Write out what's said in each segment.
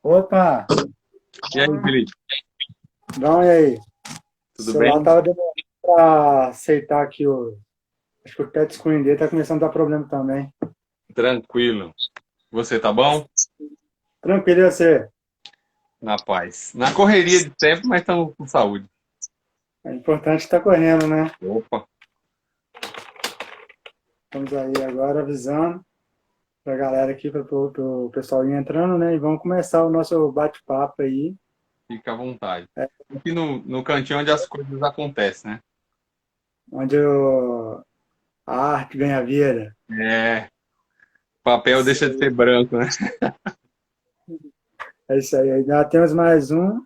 Opa, E aí, Felipe? não, e aí? O Tudo celular bem? tava demorando pra aceitar aqui o. Acho que o touchscreen dele tá começando a dar problema também. Tranquilo. Você tá bom? Tranquilo, e você? Na paz. Na correria de tempo, mas estamos com saúde. É importante estar correndo, né? Opa. Estamos aí agora avisando pra galera aqui, pro pessoal ir entrando, né? E vamos começar o nosso bate-papo aí, Fica à vontade. Aqui no cantinho onde as coisas acontecem, né? onde a arte ganha vida. É, papel Isso deixa de ser aí, branco, né? é isso aí. Ainda temos mais um.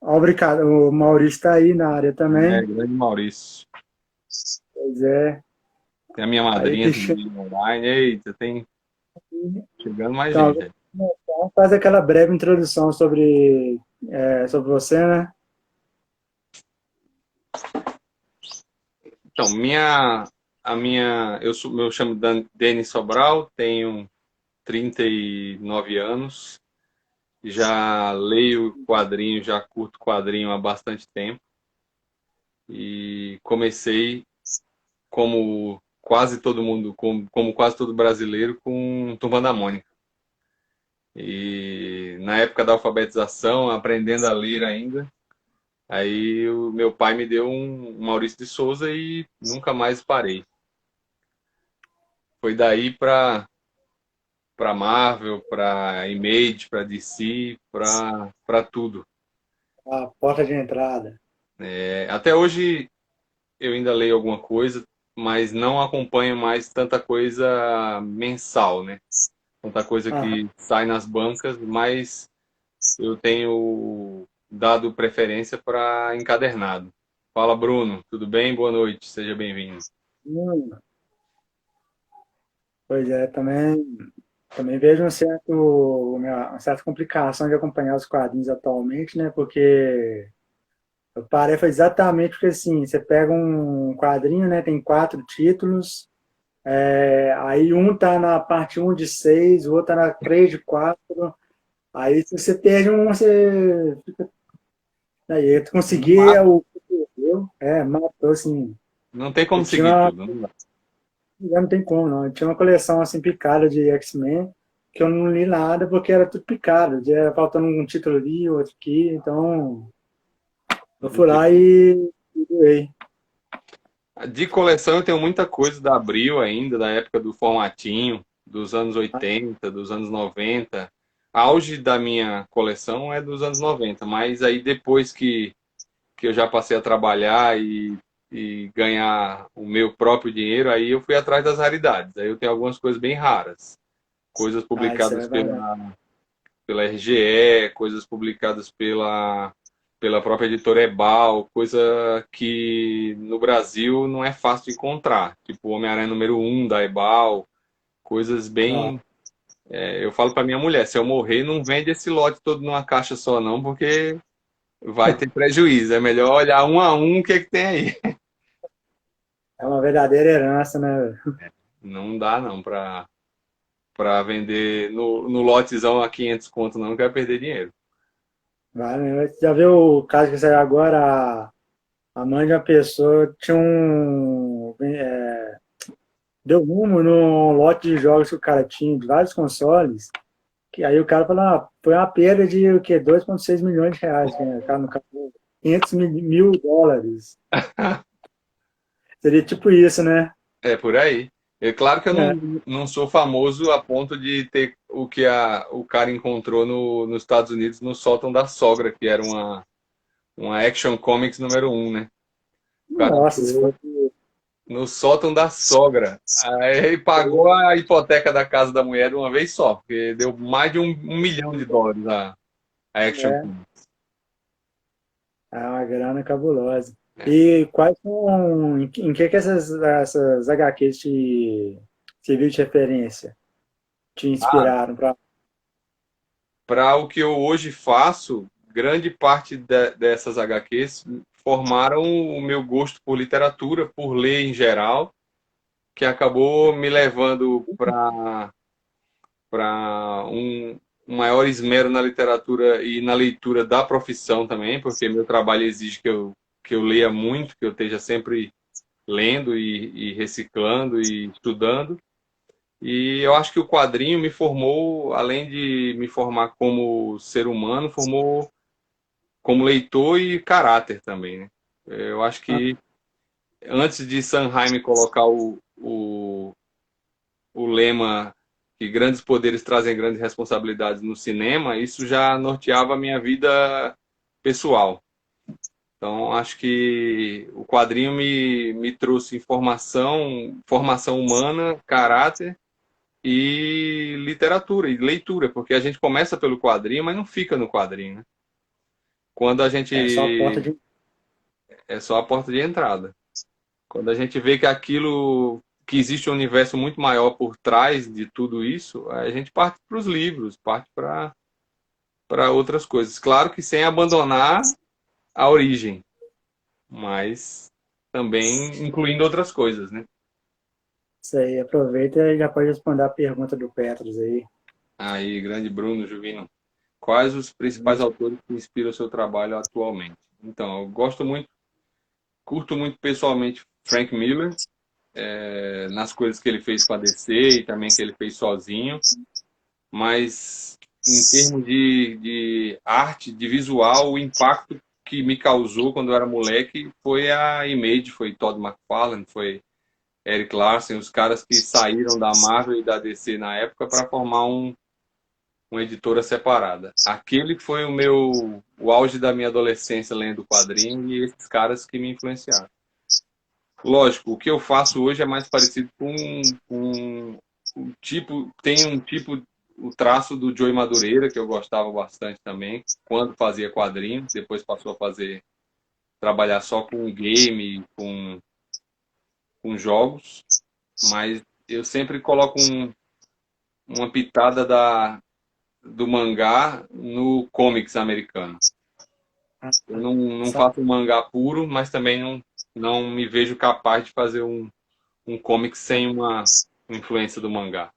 Obrigado. O Maurício está aí na área É, também. grande Maurício. Pois é. Tem a minha Aí, madrinha Cristiano. também online. Eita, tem chegando mais Então, gente aí. faz aquela breve introdução sobre você, né? Então, eu chamo Denis Sobral, tenho 39 anos. Já leio quadrinho, já curto quadrinho há bastante tempo e comecei como quase todo mundo, como quase todo brasileiro, com Turma da Mônica. E na época da alfabetização, aprendendo a ler ainda, aí o meu pai me deu um Maurício de Souza e nunca mais parei. Foi daí para Marvel, para Image, para DC, para tudo. A porta de entrada. Até hoje eu ainda leio alguma coisa, mas não acompanho mais tanta coisa mensal, né? Tanta coisa Aham. que sai nas bancas, mas eu tenho dado preferência para encadernado. Fala, Bruno, tudo bem? Boa noite, seja bem-vindo. Hum, Pois é, também vejo uma certa complicação de acompanhar os quadrinhos atualmente, né? Porque eu parei foi exatamente porque assim, você pega um quadrinho, né? Tem 4 títulos, aí um tá na parte 1 de 6, o outro tá na 3 de 4. Aí se você perde um, você aí tu Não conseguia mata, o que perdeu, matou assim. não tem Eu como tinha seguir uma, tudo. Não dá. já não tem como não. Eu tinha uma coleção assim picada de X-Men que eu não li nada porque era tudo picado, era faltando um título ali, outro aqui, então eu Do fui lá tipo, e doei. de coleção eu tenho muita coisa da Abril ainda, da época do formatinho, dos anos 80, dos anos 90. Auge da minha coleção é dos anos 90, mas aí depois que eu já passei a trabalhar e ganhar o meu próprio dinheiro, aí eu fui atrás das raridades. Aí eu tenho algumas coisas bem raras. Coisas Isso publicadas é bacana. pela RGE, coisas publicadas pela própria editora Ebal, coisa que no Brasil não é fácil de encontrar. Tipo Homem-Aranha número 1 da Ebal, coisas Ah, bem. Eu falo para minha mulher, se eu morrer, não vende esse lote todo numa caixa só, não, porque vai ter prejuízo. É melhor olhar um a um o que é que tem aí. é uma verdadeira herança, né? Não dá não para vender no lotezão a 500 conto, não, que vai perder dinheiro. Vai, né? Você já viu o caso que saiu agora? A mãe de uma pessoa tinha deu rumo num lote de jogos que o cara tinha, de vários consoles, que aí o cara falou, foi uma perda de o quê? 2,6 milhões de reais, né? O cara, no caso, 500 mil dólares. Seria tipo isso, né? É por aí. É claro que eu É. não sou famoso a ponto de ter o que o cara encontrou nos Estados Unidos no sótão da sogra, que era uma Action Comics número 1, né? O cara Nossa, se achou, fosse. no sótão da sogra. Aí ele pagou a hipoteca da casa da mulher de uma vez só, porque deu mais de um milhão de dólares a Action É, Comics. é uma grana cabulosa. E quais são, em que essas HQs te serviu de referência? Te inspiraram para. Para o que eu hoje faço, grande parte dessas HQs formaram o meu gosto por literatura, por ler em geral, que acabou me levando para um maior esmero na literatura e na leitura da profissão também, porque meu trabalho exige que eu leia muito, que eu esteja sempre lendo e reciclando e estudando. E eu acho que o quadrinho me formou, além de me formar como ser humano, formou como leitor e caráter também, né? Eu acho que antes de Sanheim colocar o lema que grandes poderes trazem grandes responsabilidades no cinema, isso já norteava a minha vida pessoal. Então, acho que o quadrinho me trouxe informação, formação humana, caráter e literatura e leitura, porque a gente começa pelo quadrinho, mas não fica no quadrinho, né? Quando a É só a porta gente de. é só a porta de entrada. Quando a gente vê que aquilo que existe um universo muito maior por trás de tudo isso, a gente parte para os livros, parte para outras coisas. Claro que sem abandonar a origem, mas também incluindo outras coisas, né? Isso aí, aproveita e já pode responder a pergunta do Petros aí. Aí, grande Bruno Juvino, quais os principais autores que inspiram o seu trabalho atualmente? Então, eu gosto muito, curto muito pessoalmente Frank Miller, nas coisas que ele fez com a DC e também que ele fez sozinho, mas em termos de arte, de visual, o impacto que me causou quando eu era moleque foi a Image, foi Todd McFarlane, foi Eric Larson, os caras que saíram da Marvel e da DC na época para formar uma editora separada. Aquele foi o auge da minha adolescência lendo quadrinho e esses caras que me influenciaram. Lógico, o que eu faço hoje é mais parecido com um tipo, tem um tipo, o traço do Joey Madureira, que eu gostava bastante também, quando fazia quadrinhos, depois passou a trabalhar só com game, com jogos, mas eu sempre coloco uma pitada do mangá no comics americano. Eu não Sabe? faço um mangá puro, mas também não me vejo capaz de fazer um comic sem uma influência do mangá.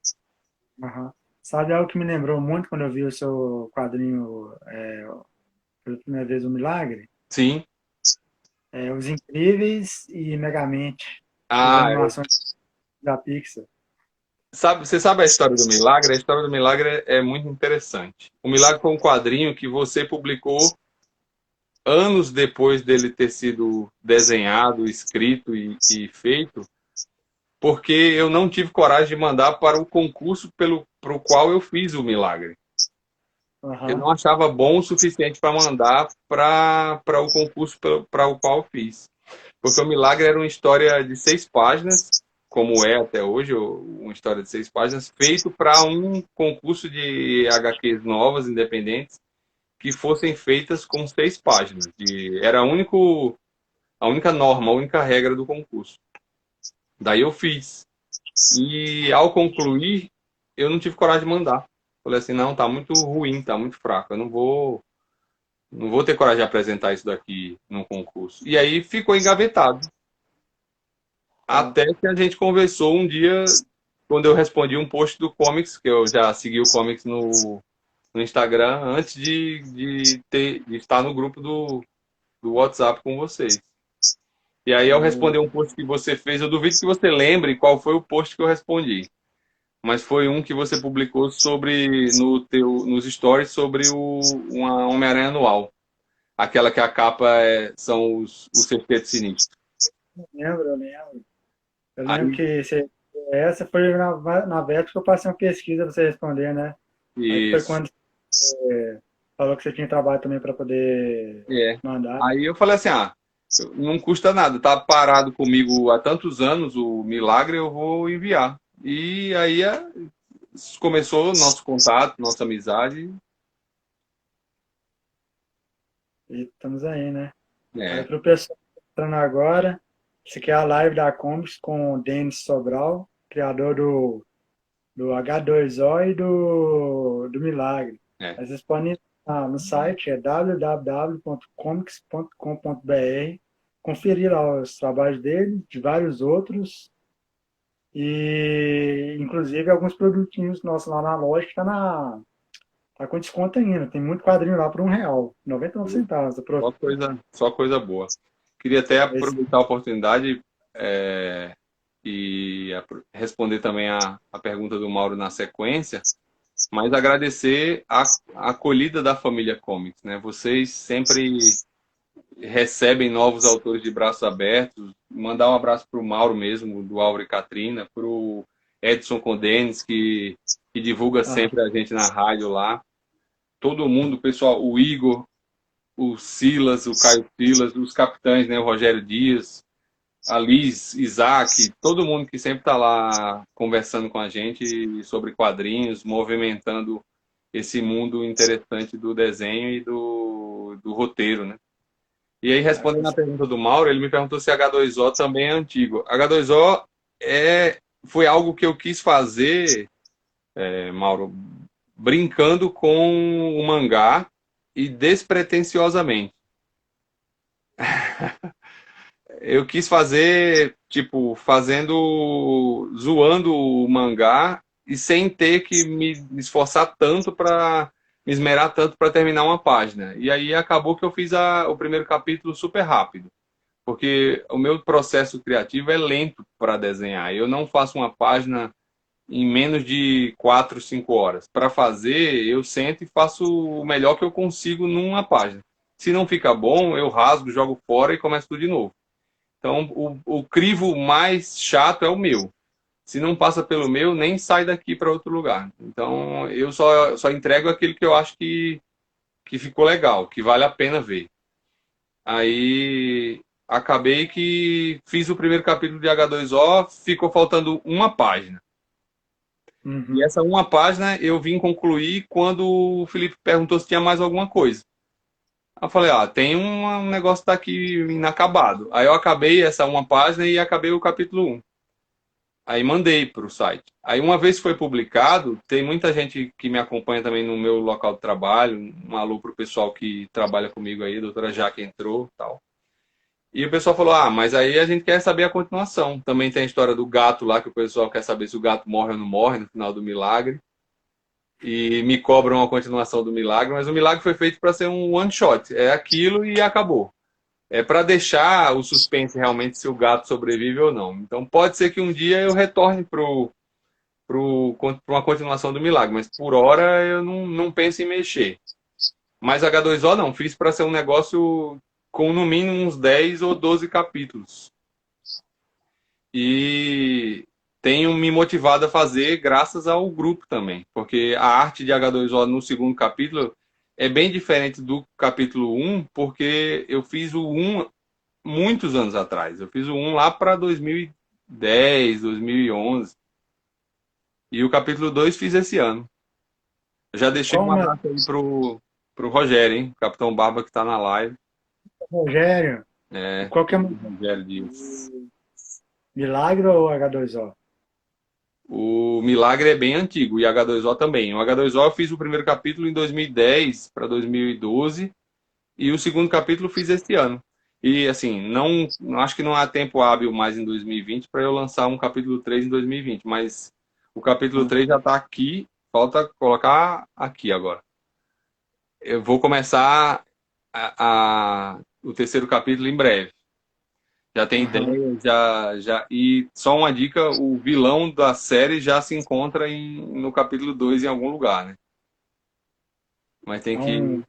Aham. Sabe algo que me lembrou muito quando eu vi o seu quadrinho pela primeira vez, O Milagre? Sim. Os Incríveis e Megamente, as Ah, animações da Pixar. você sabe a história do Milagre? A história do Milagre é muito interessante. O Milagre foi um quadrinho que você publicou anos depois dele ter sido desenhado, escrito e feito, porque eu não tive coragem de mandar para o concurso pro qual eu fiz o Milagre. Eu Aham, não achava bom o suficiente para mandar para o concurso para o qual eu fiz. Porque o Milagre era uma história de 6 páginas, como é até hoje, uma história de 6 páginas, feito para um concurso de HQs novas, independentes, que fossem feitas com 6 páginas. Era a única norma, a única regra do concurso. Daí eu fiz. E ao concluir, eu não tive coragem de mandar. Falei assim, não, tá muito ruim, tá muito fraco. Eu não vou ter coragem de apresentar isso daqui num concurso. E aí ficou engavetado. tá. Até que a gente conversou um dia, quando eu respondi um post do Comics, que eu já segui o Comics no Instagram, antes de estar no grupo do WhatsApp com vocês. E aí, ao O- responder um post que você fez, eu duvido que você lembre qual foi o post que eu respondi. Mas foi um que você publicou nos stories sobre uma Homem-Aranha anual. Aquela que a capa são os sextetos sinistros. Eu lembro, eu lembro. Eu lembro Aí, que essa foi na véspera que eu passei uma pesquisa para você responder, né? Aí foi isso. quando você falou que você tinha trabalho também para poder É. mandar. Aí eu falei assim, Não custa nada, tá parado comigo há tantos anos o Milagre, eu vou enviar. E aí começou o nosso contato, nossa amizade. E estamos aí, né? Aí É, para o pessoal que tá entrando agora, essa aqui é a live da Comics com o Denis Sobral, criador do H2O e do Milagre. é. Aí vocês podem ir lá no site, é www.comics.com.br, conferir lá os trabalhos dele, de vários outros, e inclusive alguns produtinhos nossos lá na loja que tá com desconto ainda. Tem muito quadrinho lá por R$ 1,00, 99 centavos. Aproveita. Só coisa boa. Queria até Esse, aproveitar a oportunidade e responder também a pergunta do Mauro na sequência, mas agradecer a acolhida da família Comics, né? Vocês sempre recebem novos autores de braços abertos. Mandar um abraço para o Mauro mesmo, do Aure Catrina, para o Edson Condenes, que divulga ah, sempre a gente na rádio lá. Todo mundo, pessoal, o Igor, o Silas, o Caio Silas, os capitães, né, o Rogério Dias, a Liz, Isaac, todo mundo que sempre está lá conversando com a gente sobre quadrinhos, movimentando esse mundo interessante do desenho e do roteiro, né? E aí, respondendo a pergunta do Mauro, ele me perguntou se H2O também é antigo. H2O foi algo que eu quis fazer, Mauro, brincando com o mangá e despretensiosamente. Eu quis fazer, tipo, zoando o mangá e sem ter que me esforçar tanto para me esmerar tanto para terminar uma página. E aí acabou que eu fiz o primeiro capítulo super rápido, porque o meu processo criativo é lento para desenhar. Eu não faço uma página em menos de 4, 5 horas. Para fazer, eu sento e faço o melhor que eu consigo numa página. Se não fica bom, eu rasgo, jogo fora e começo tudo de novo. Então, o crivo mais chato é o meu. Se não passa pelo meu, nem sai daqui para outro lugar. Então, eu só entrego aquilo que eu acho que ficou legal, que vale a pena ver. Aí, acabei que fiz o primeiro capítulo de H2O, ficou faltando uma página. E uhum. essa uma página eu vim concluir quando o Felipe perguntou se tinha mais alguma coisa. Aí eu falei, tem um negócio que tá aqui inacabado. Aí eu acabei essa uma página e acabei o capítulo um. Aí mandei para o site. Aí uma vez que foi publicado, tem muita gente que me acompanha também no meu local de trabalho. Um alô para o pessoal que trabalha comigo aí, a doutora Jaque entrou tal. E o pessoal falou, mas aí a gente quer saber a continuação. Também tem a história do gato lá, que o pessoal quer saber se o gato morre ou não morre no final do milagre. E me cobram a continuação do milagre, mas o milagre foi feito para ser um one shot. É aquilo e acabou. É para deixar o suspense realmente se o gato sobrevive ou não. Então pode ser que um dia eu retorne para uma continuação do milagre, mas por hora eu não penso em mexer. Mas H2O não, fiz para ser um negócio com no mínimo uns 10 ou 12 capítulos. E tenho me motivado a fazer graças ao grupo também, porque a arte de H2O no segundo capítulo é bem diferente do capítulo um, porque eu fiz o um muitos anos atrás. Eu fiz o um lá para 2010, 2011. E o capítulo 2 fiz esse ano. Eu já deixei Qual o um nome? abraço aí pro Rogério, hein? Capitão Barba que está na live. Rogério. E É, qual que é o Rogério Dias. Milagre ou H2O? O Milagre é bem antigo e H2O também. O H2O eu fiz o primeiro capítulo em 2010 para 2012 e o segundo capítulo fiz este ano. E assim, acho que não há tempo hábil mais em 2020 para eu lançar um capítulo 3 em 2020, mas o capítulo 3 já está aqui, falta colocar aqui agora. Eu vou começar o terceiro capítulo em breve. Já tem Aham. ideia, já. E só uma dica: o vilão da série já se encontra no capítulo 2 em algum lugar, né? Mas tem Então,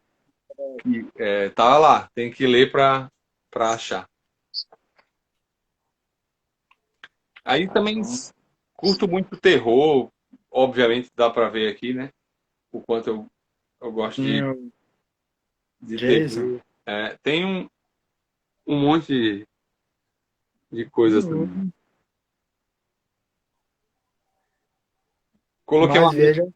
tá lá, tem que ler para achar. Aí tá também bom. curto muito terror, obviamente dá para ver aqui, né? O quanto eu gosto Tem de, o de Jason. terror. Tem um. um monte de coisas também. O que Coloquei mais uma. vejo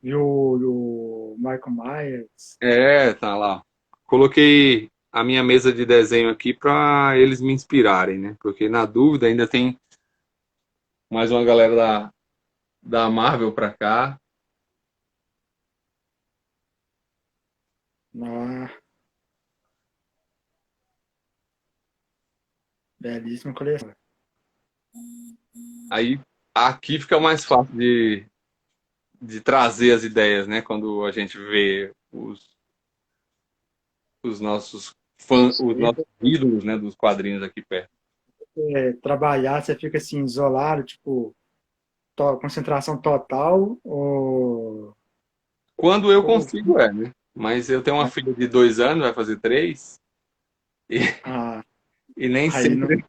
e o Michael Myers. É, tá lá. Coloquei a minha mesa de desenho aqui para eles me inspirarem, né? Porque na dúvida ainda tem mais uma galera da Marvel pra cá. Ah, belíssima coleção. Aí aqui fica mais fácil de trazer as ideias, né? Quando a gente vê os nossos fãs, os E nossos ídolos, né? Dos quadrinhos aqui perto. trabalhar, você fica assim, isolado, tipo, concentração total, Quando eu ou consigo, né? Mas eu tenho uma filha de 2 anos, vai fazer 3, e, ah, e nem aí não. sempre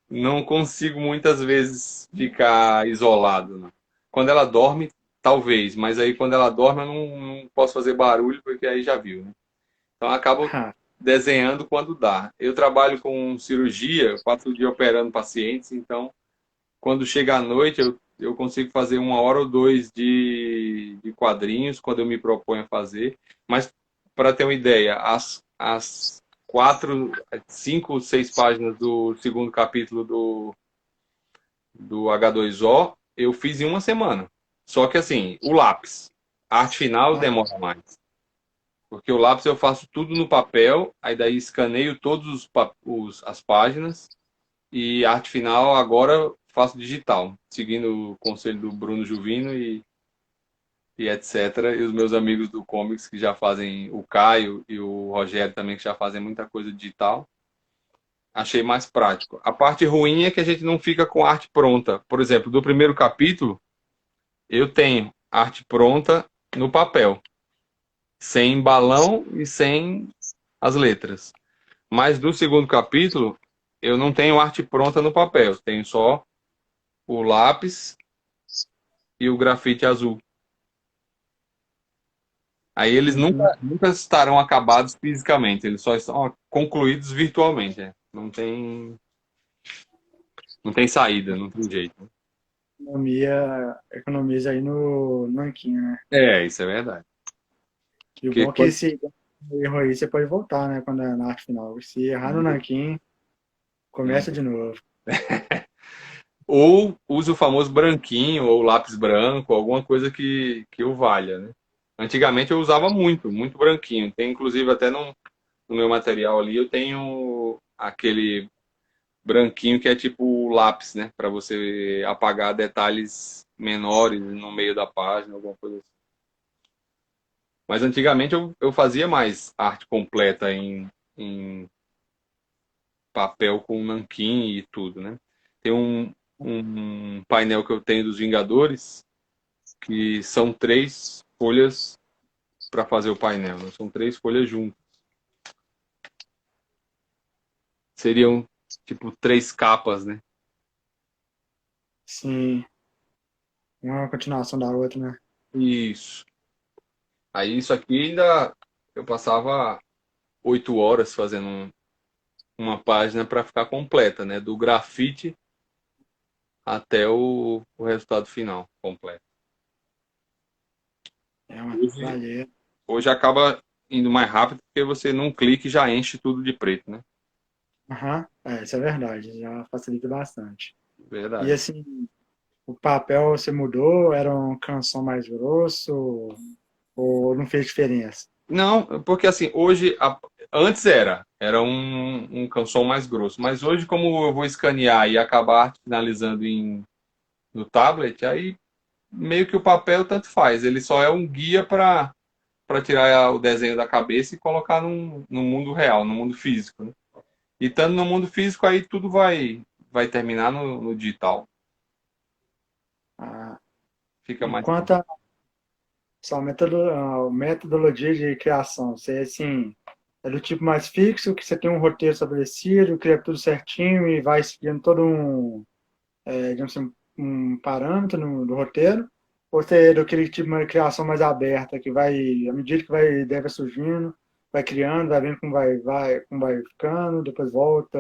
não consigo muitas vezes ficar isolado, né? Quando ela dorme, talvez, mas aí quando ela dorme eu não posso fazer barulho, porque aí já viu, né? Então eu acabo Ah, desenhando quando dá. Eu trabalho com cirurgia, 4 dias operando pacientes, então quando chega à noite eu consigo fazer 1 hora ou 2 de quadrinhos, quando eu me proponho a fazer. Mas para ter uma ideia, as 4, 5, 6 páginas do segundo capítulo do H2O eu fiz em uma semana. Só que assim, o lápis, a arte final ah, demora mais. Porque o lápis eu faço tudo no papel, aí daí escaneio todos as páginas e a arte final agora faço digital, seguindo o conselho do Bruno Juvino e etc. E os meus amigos do Comics que já fazem, o Caio e o Rogério também, que já fazem muita coisa digital. Achei mais prático. A parte ruim é que a gente não fica com a arte pronta. Por exemplo, do primeiro capítulo, eu tenho arte pronta no papel, sem balão e sem as letras. Mas do segundo capítulo, eu não tenho arte pronta no papel, tenho só o lápis e o grafite azul. Aí eles uhum. nunca estarão acabados fisicamente, eles só estão concluídos virtualmente. Né? Não tem saída, não tem jeito. Economiza aí no nanquim, né? É, isso é verdade. E o Porque bom é que esse erro aí você pode voltar, né? Quando é na arte final. Se errar no nanquim, começa de novo. ou use o famoso branquinho ou lápis branco, alguma coisa que o valha, né? Antigamente eu usava muito, muito branquinho. Tem inclusive até no meu material ali eu tenho aquele branquinho que é tipo o lápis, né? Para você apagar detalhes menores no meio da página, alguma coisa assim. Mas antigamente eu fazia mais arte completa em papel com nanquim e tudo, né? Tem um painel que eu tenho dos Vingadores que são 3 folhas para fazer o painel, né? São 3 folhas juntas. Seriam tipo 3 capas, né? Sim, uma continuação da outra, né? Isso. Aí isso aqui ainda eu passava 8 horas fazendo uma página para ficar completa, né? Do grafite até o resultado final completo. É uma Hoje, valeu. hoje acaba indo mais rápido porque você num clique já enche tudo de preto, né? Aham, isso é verdade, já facilita bastante. E Verdade. assim, o papel você mudou? Era um canção mais grosso? Ou não fez diferença? Não, porque assim, hoje, antes era um canção mais grosso, mas hoje, como eu vou escanear e acabar finalizando no tablet, aí meio que o papel tanto faz, ele só é um guia para tirar o desenho da cabeça e colocar no mundo real, no mundo físico, né? E estando no mundo físico, aí tudo vai terminar no digital. Ah, Fica e mais. quanto à sua metodologia de criação, você assim, é do tipo mais fixo, que você tem um roteiro estabelecido, cria tudo certinho e vai seguindo todo digamos assim, um parâmetro do roteiro? Ou você é daquele tipo de criação mais aberta, que vai, à medida que deve surgindo, vai criando, vai vendo como vai ficando, depois volta,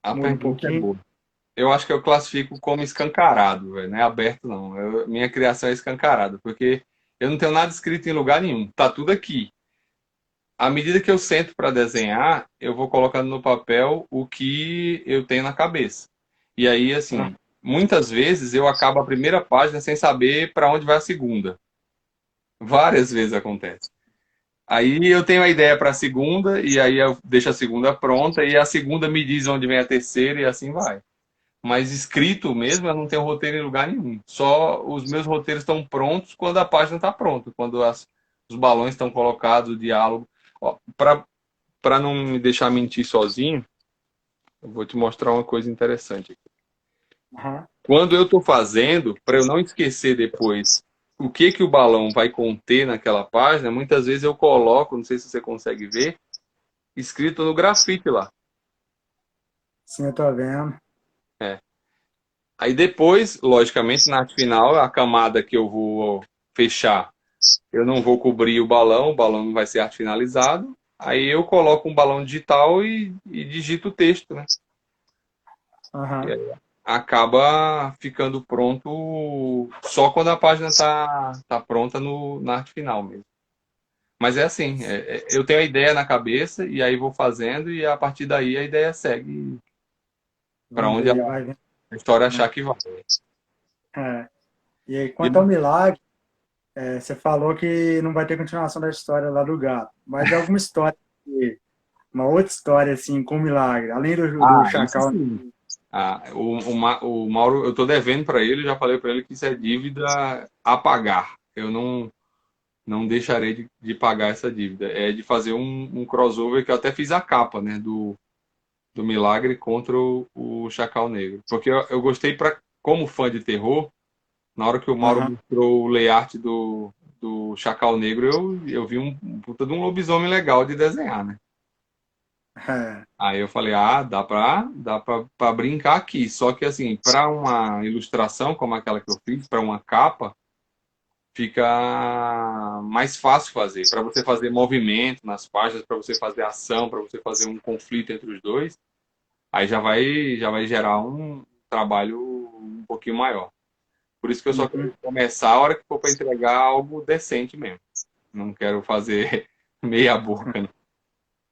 A muda um pergunta é pouquinho. boa. Eu acho que eu classifico como escancarado, velho, não é aberto não. Minha criação é escancarada, porque eu não tenho nada escrito em lugar nenhum. Tá tudo aqui. À medida que eu sento para desenhar, eu vou colocando no papel o que eu tenho na cabeça. E aí, Ah, assim, muitas vezes eu acabo a primeira página sem saber para onde vai a segunda. Várias vezes acontece. Aí eu tenho a ideia para a segunda, e aí eu deixo a segunda pronta, e a segunda me diz onde vem a terceira, e assim vai. Mas escrito mesmo, eu não tenho roteiro em lugar nenhum. Só os meus roteiros estão prontos quando a página está pronta, quando os balões estão colocados, o diálogo. Para não me deixar mentir sozinho, eu vou te mostrar uma coisa interessante aqui. aham. Quando eu estou fazendo, para eu não esquecer depois o que que o balão vai conter naquela página, muitas vezes eu coloco, não sei se você consegue ver, escrito no grafite lá. Sim, eu tô vendo. É. Aí depois, logicamente, na arte final, a camada que eu vou fechar, eu não vou cobrir o balão não vai ser arte finalizado. Aí eu coloco um balão digital e digito o texto, né? E Aham. aí acaba ficando pronto só quando a página tá pronta na arte final mesmo. Mas é assim, eu tenho a ideia na cabeça e aí vou fazendo e a partir daí a ideia segue para Vamos onde ver, vai vendo, a história achar né? que vai. É. E aí, E quanto ao milagre, você falou que não vai ter continuação da história lá do gato, mas é alguma história, uma outra história, assim, com milagre, além do isso Chacal. sim. O Mauro, eu tô devendo para ele, já falei para ele que isso é dívida a pagar. Eu não deixarei de pagar essa dívida. É de fazer um crossover que eu até fiz a capa, né, do Milagre contra o Chacal Negro. Porque eu gostei como fã de terror, na hora que o Mauro Aham. mostrou o layout do Chacal Negro, eu vi um puta de um lobisomem legal de desenhar, né? É. Aí eu falei, dá pra brincar aqui. Só que assim, para uma ilustração como aquela que eu fiz, para uma capa, fica mais fácil fazer. Para você fazer movimento nas páginas, para você fazer ação, para você fazer um conflito entre os dois, aí já vai gerar um trabalho um pouquinho maior. Por isso que eu só Uhum. quero começar a hora que for para entregar algo decente mesmo. Não quero fazer meia boca, né?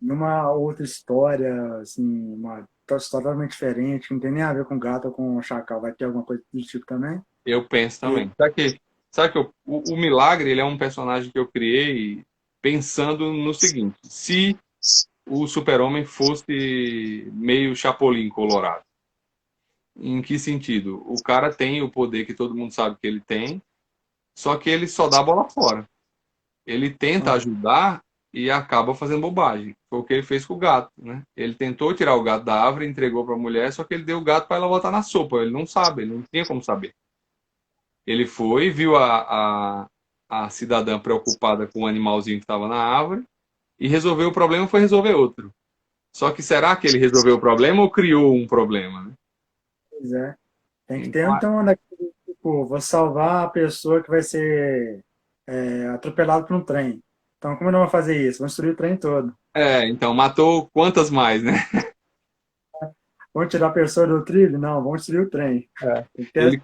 Numa outra história, assim, uma história totalmente diferente, que não tem nem a ver com gato ou com chacal, vai ter alguma coisa do tipo também? Eu penso Que, também. Sabe que o Milagre, ele é um personagem que eu criei pensando no seguinte: se o Super-Homem fosse meio Chapolin Colorado. Em que sentido? O cara tem o poder que todo mundo sabe que ele tem, só que ele só dá a bola fora. Ele tenta ah, ajudar e acaba fazendo bobagem. Foi o que ele fez com o gato, né? Ele tentou tirar o gato da árvore, entregou para a mulher, só que ele deu o gato para ela botar na sopa. Ele não sabe, ele não tinha como saber. Ele foi, viu a cidadã preocupada com o animalzinho que estava na árvore e resolveu o problema, foi resolver outro. Só que será que ele resolveu o problema ou criou um problema, né? pois é. Tem que ter, Então, então, daquele, tipo, vou salvar a pessoa que vai ser atropelada por um trem. Então, como eu não vou fazer isso? Vou destruir o trem todo. então matou quantas mais, né? Vamos tirar a pessoa do trilho? Não, vamos destruir o trem. Tem que ter. Ele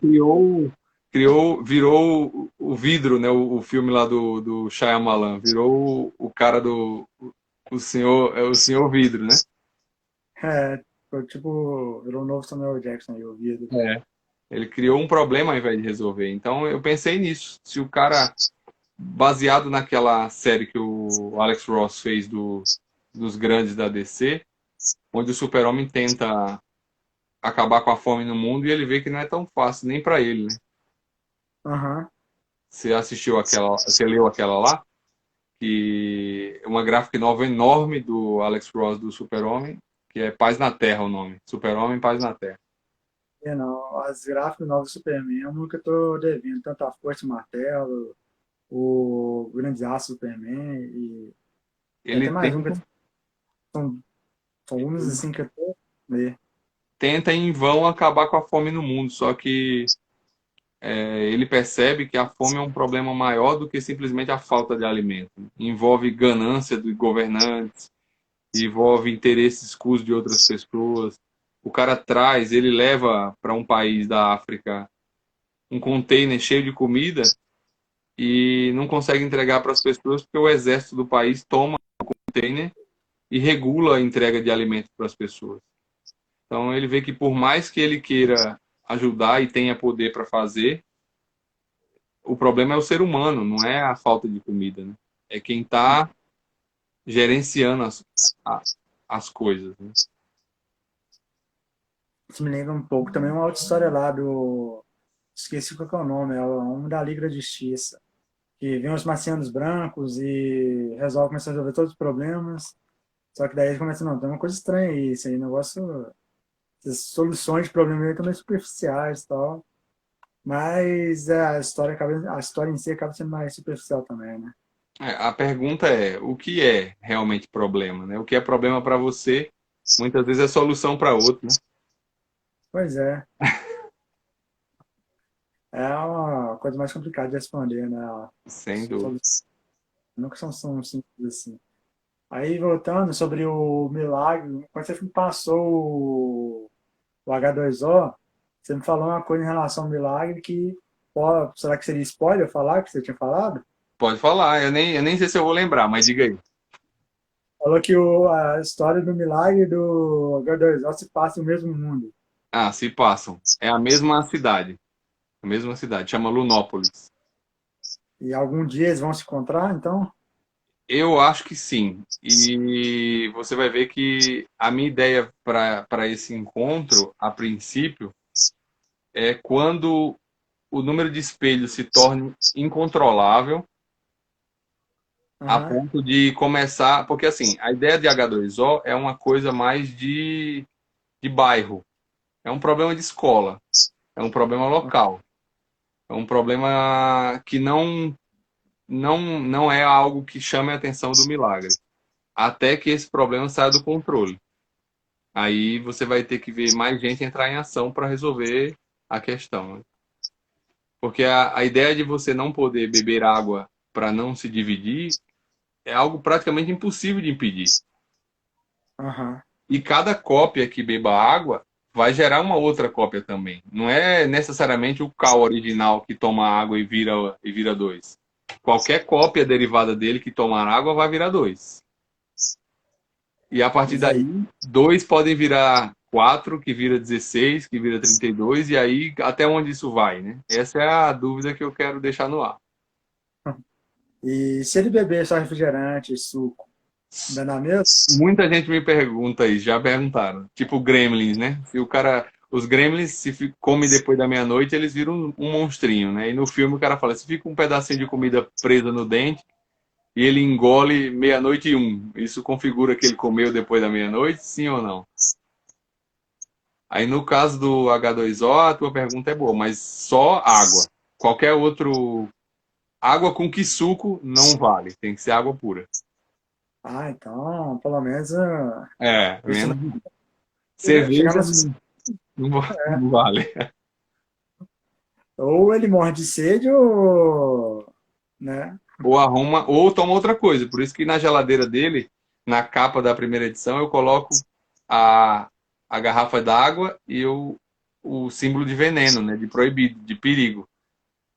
virou o vidro, né? O filme lá do Shyamalan, virou o cara o senhor vidro, né? Foi tipo, virou o novo Samuel Jackson aí, ouvido. É. Ele criou um problema ao invés de resolver. Então eu pensei nisso. Se o cara, baseado naquela série que o Alex Ross fez dos grandes da DC, onde o Super-Homem tenta acabar com a fome no mundo e ele vê que não é tão fácil nem para ele, né? Aham. Você leu aquela lá? Que é uma graphic novel enorme do Alex Ross do Super-Homem, que é Paz na Terra o nome. Super-Homem, Paz na Terra. Não, as gráficas novas do Superman, eu nunca tô devendo. Tanto a Força Martelo, o Grandes Aços do Superman, e tem até Ele mais um que tenta, são, são umas assim que eu tô ler. tenta em vão acabar com a fome no mundo, só que ele percebe que a fome é um problema maior do que simplesmente a falta de alimento. Envolve ganância dos governantes, envolve interesses escusos de outras pessoas. O cara traz, ele leva para um país da África um container cheio de comida e não consegue entregar para as pessoas porque o exército do país toma o container e regula a entrega de alimentos para as pessoas. Então ele vê que por mais que ele queira ajudar e tenha poder para fazer, o problema é o ser humano, não é a falta de comida, né? É quem está gerenciando as coisas, né? Isso me lembra um pouco também uma outra história lá do. Esqueci qual que é o nome, é um da Liga da Justiça. Que vem os marcianos brancos e começa a resolver todos os problemas. Só que daí eles começam, não, tem uma coisa estranha aí, isso aí, negócio. Essas soluções de problemas aí também superficiais e tal. Mas a história em si acaba sendo mais superficial também, né? A pergunta é, o que é realmente problema, né? O que é problema para você, muitas vezes é solução para outro, né? Pois é. É uma coisa mais complicada de responder, né? Sem dúvida. Nunca são simples assim. Aí, voltando sobre o milagre, quando você me passou o H2O, você me falou uma coisa em relação ao milagre que, pô, será que seria spoiler falar que você tinha falado? Pode falar, eu nem sei se eu vou lembrar, mas diga aí. Falou que a história do milagre e do H2O se passa no mesmo mundo. Ah, se passam. É a mesma cidade. A mesma cidade, chama Lunópolis. E algum dia eles vão se encontrar, então? Eu acho que sim. E você vai ver que a minha ideia para esse encontro, a princípio, é quando o número de espelhos se torne incontrolável a Aham, ponto de começar. Porque, assim, a ideia de H2O é uma coisa mais de bairro. É um problema de escola. É um problema local. É um problema que não é algo que chame a atenção do milagre. Até que esse problema saia do controle. Aí você vai ter que ver mais gente entrar em ação para resolver a questão, né? Porque a ideia de você não poder beber água para não se dividir é algo praticamente impossível de impedir. aham. E cada cópia que beba água vai gerar uma outra cópia também. Não é necessariamente o cal original que toma água e vira dois. Qualquer cópia derivada dele que tomar água vai virar dois. E a partir E aí? daí, dois podem virar quatro, que vira 16, que vira 32, e aí até onde isso vai, né? Essa é a dúvida que eu quero deixar no ar. E se ele beber só refrigerante, suco, dá na mesma? Muita gente me pergunta isso, já perguntaram. Tipo Gremlins, né? Se o cara. Os Gremlins, se come depois da meia-noite, eles viram um monstrinho, né? E no filme o cara fala: se fica um pedacinho de comida presa no dente e ele engole meia-noite e um. Isso configura que ele comeu depois da meia-noite, sim ou não? Aí no caso do H2O, a tua pergunta é boa, mas só água. Qualquer outro. Água com que suco não vale, tem que ser água pura. Ah, então, pelo menos É, isso não menos. Cerveja chegava a não vale. ou ele morre de sede ou, né? Ou arruma, ou toma outra coisa. Por isso que na geladeira dele, na capa da primeira edição, eu coloco a, a garrafa d'água e o símbolo de veneno, né? De proibido, de perigo.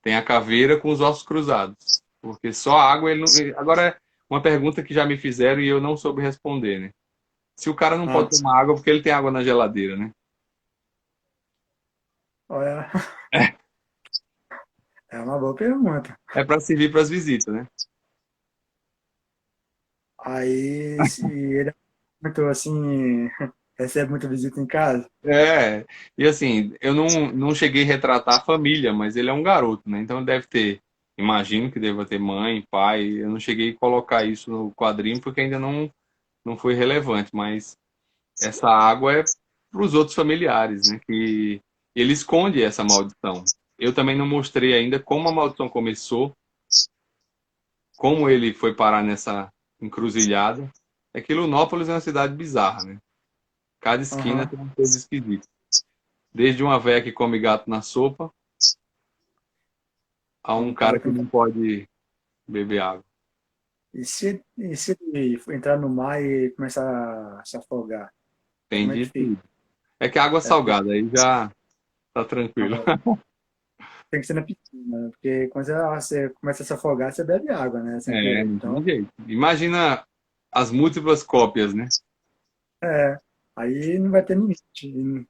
Tem a caveira com os ossos cruzados. Porque só a água ele não. Agora, uma pergunta que já me fizeram e eu não soube responder, né? Se o cara não Ah, pode tomar água porque ele tem água na geladeira, né? olha, é uma boa pergunta. É para servir para as visitas, né? Aí, se ele é muito assim, recebe muita visita em casa. É, e assim, eu não cheguei a retratar a família, mas ele é um garoto, né? Então ele deve ter, imagino que deva ter mãe, pai. Eu não cheguei a colocar isso no quadrinho porque ainda não foi relevante, mas essa água é para os outros familiares, né? Que ele esconde essa maldição. Eu também não mostrei ainda como a maldição começou, como ele foi parar nessa encruzilhada. É que Lunópolis é uma cidade bizarra, né? Cada esquina Aham. tem uma coisa esquisita. Desde uma véia que come gato na sopa, a É um um cara cara que que não não pode. pode beber água. E se ele entrar no mar e começar a se afogar? Tem Como é que de fica? tudo. É que a água É, salgada aí já tá tranquilo. não, tem que ser na piscina, né? Porque quando você começa a se afogar, você bebe água, né? Sem É, querer. não Então, tem jeito. Imagina as múltiplas cópias, né? é, aí não vai ter limite.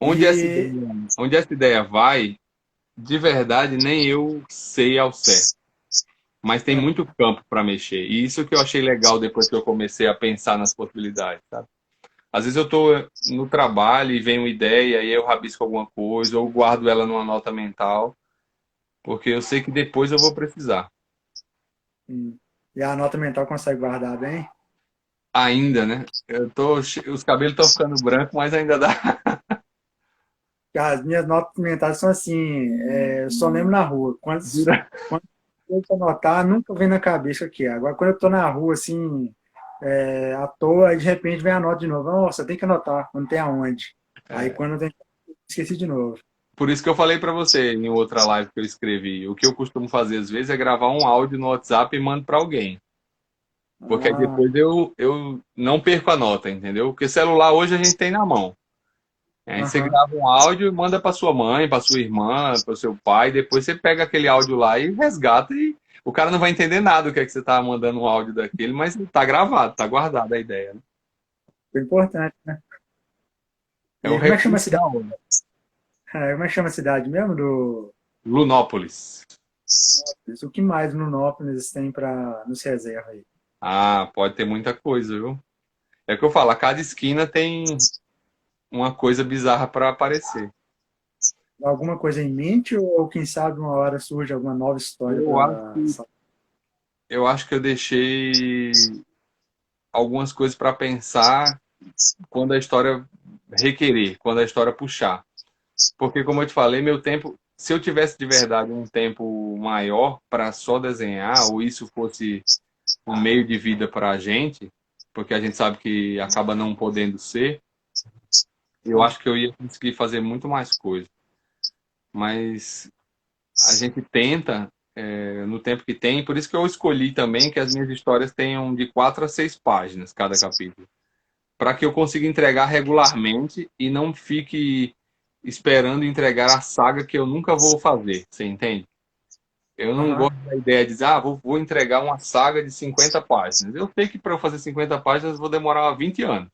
Onde essa ideia, E, onde essa ideia vai, de verdade, nem eu sei ao certo. Mas tem muito campo para mexer. E isso que eu achei legal depois que eu comecei a pensar nas possibilidades, sabe? Às vezes eu estou no trabalho e vem uma ideia e eu rabisco alguma coisa ou guardo ela numa nota mental, porque eu sei que depois eu vou precisar. e, e a nota mental consegue guardar bem. Ainda, né? Os cabelos estão ficando brancos, mas ainda dá. As minhas notas mentais são assim, eu só lembro na rua. Quando eu anotar, nunca vem na cabeça o que é. Agora, quando eu tô na rua, assim, à toa, aí de repente vem a nota de novo. Nossa, tem que anotar, não tem aonde. Aí É, quando eu tenho, esqueci de novo. por isso que eu falei para você em outra live que eu escrevi. O que eu costumo fazer às vezes é gravar um áudio no WhatsApp e mando para alguém. Porque aí Ah, depois eu não perco a nota, entendeu? Porque celular hoje a gente tem na mão. Aí você aham. grava um áudio e manda para sua mãe, para sua irmã, para o seu pai. Depois você pega aquele áudio lá e resgata. E o cara não vai entender nada do que é que você tá mandando um áudio daquele, mas tá gravado, tá guardada a ideia, né? Foi importante, né? É o E como é que chama a recurso cidade? da hora. Como é que chama a cidade mesmo? Lunópolis. O que mais no Nópolis tem para nos reserva aí? Ah, pode ter muita coisa, viu? É o que eu falo, a cada esquina tem uma coisa bizarra para aparecer. Alguma coisa em mente ou quem sabe uma hora surge alguma nova história Eu acho, para. eu acho que eu deixei algumas coisas para pensar quando a história requerer, quando a história puxar. Porque, como eu te falei, meu tempo, se eu tivesse de verdade um tempo maior para só desenhar, ou isso fosse um meio de vida para a gente, porque a gente sabe que acaba não podendo ser, eu acho que eu ia conseguir fazer muito mais coisa. Mas a gente tenta, no tempo que tem, por isso que eu escolhi também que as minhas histórias tenham de 4 a 6 páginas cada capítulo, para que eu consiga entregar regularmente e não fique esperando entregar a saga que eu nunca vou fazer, você entende? Eu não Aham. gosto da ideia de dizer, vou entregar uma saga de 50 páginas. Eu sei que para eu fazer 50 páginas vou demorar 20 anos.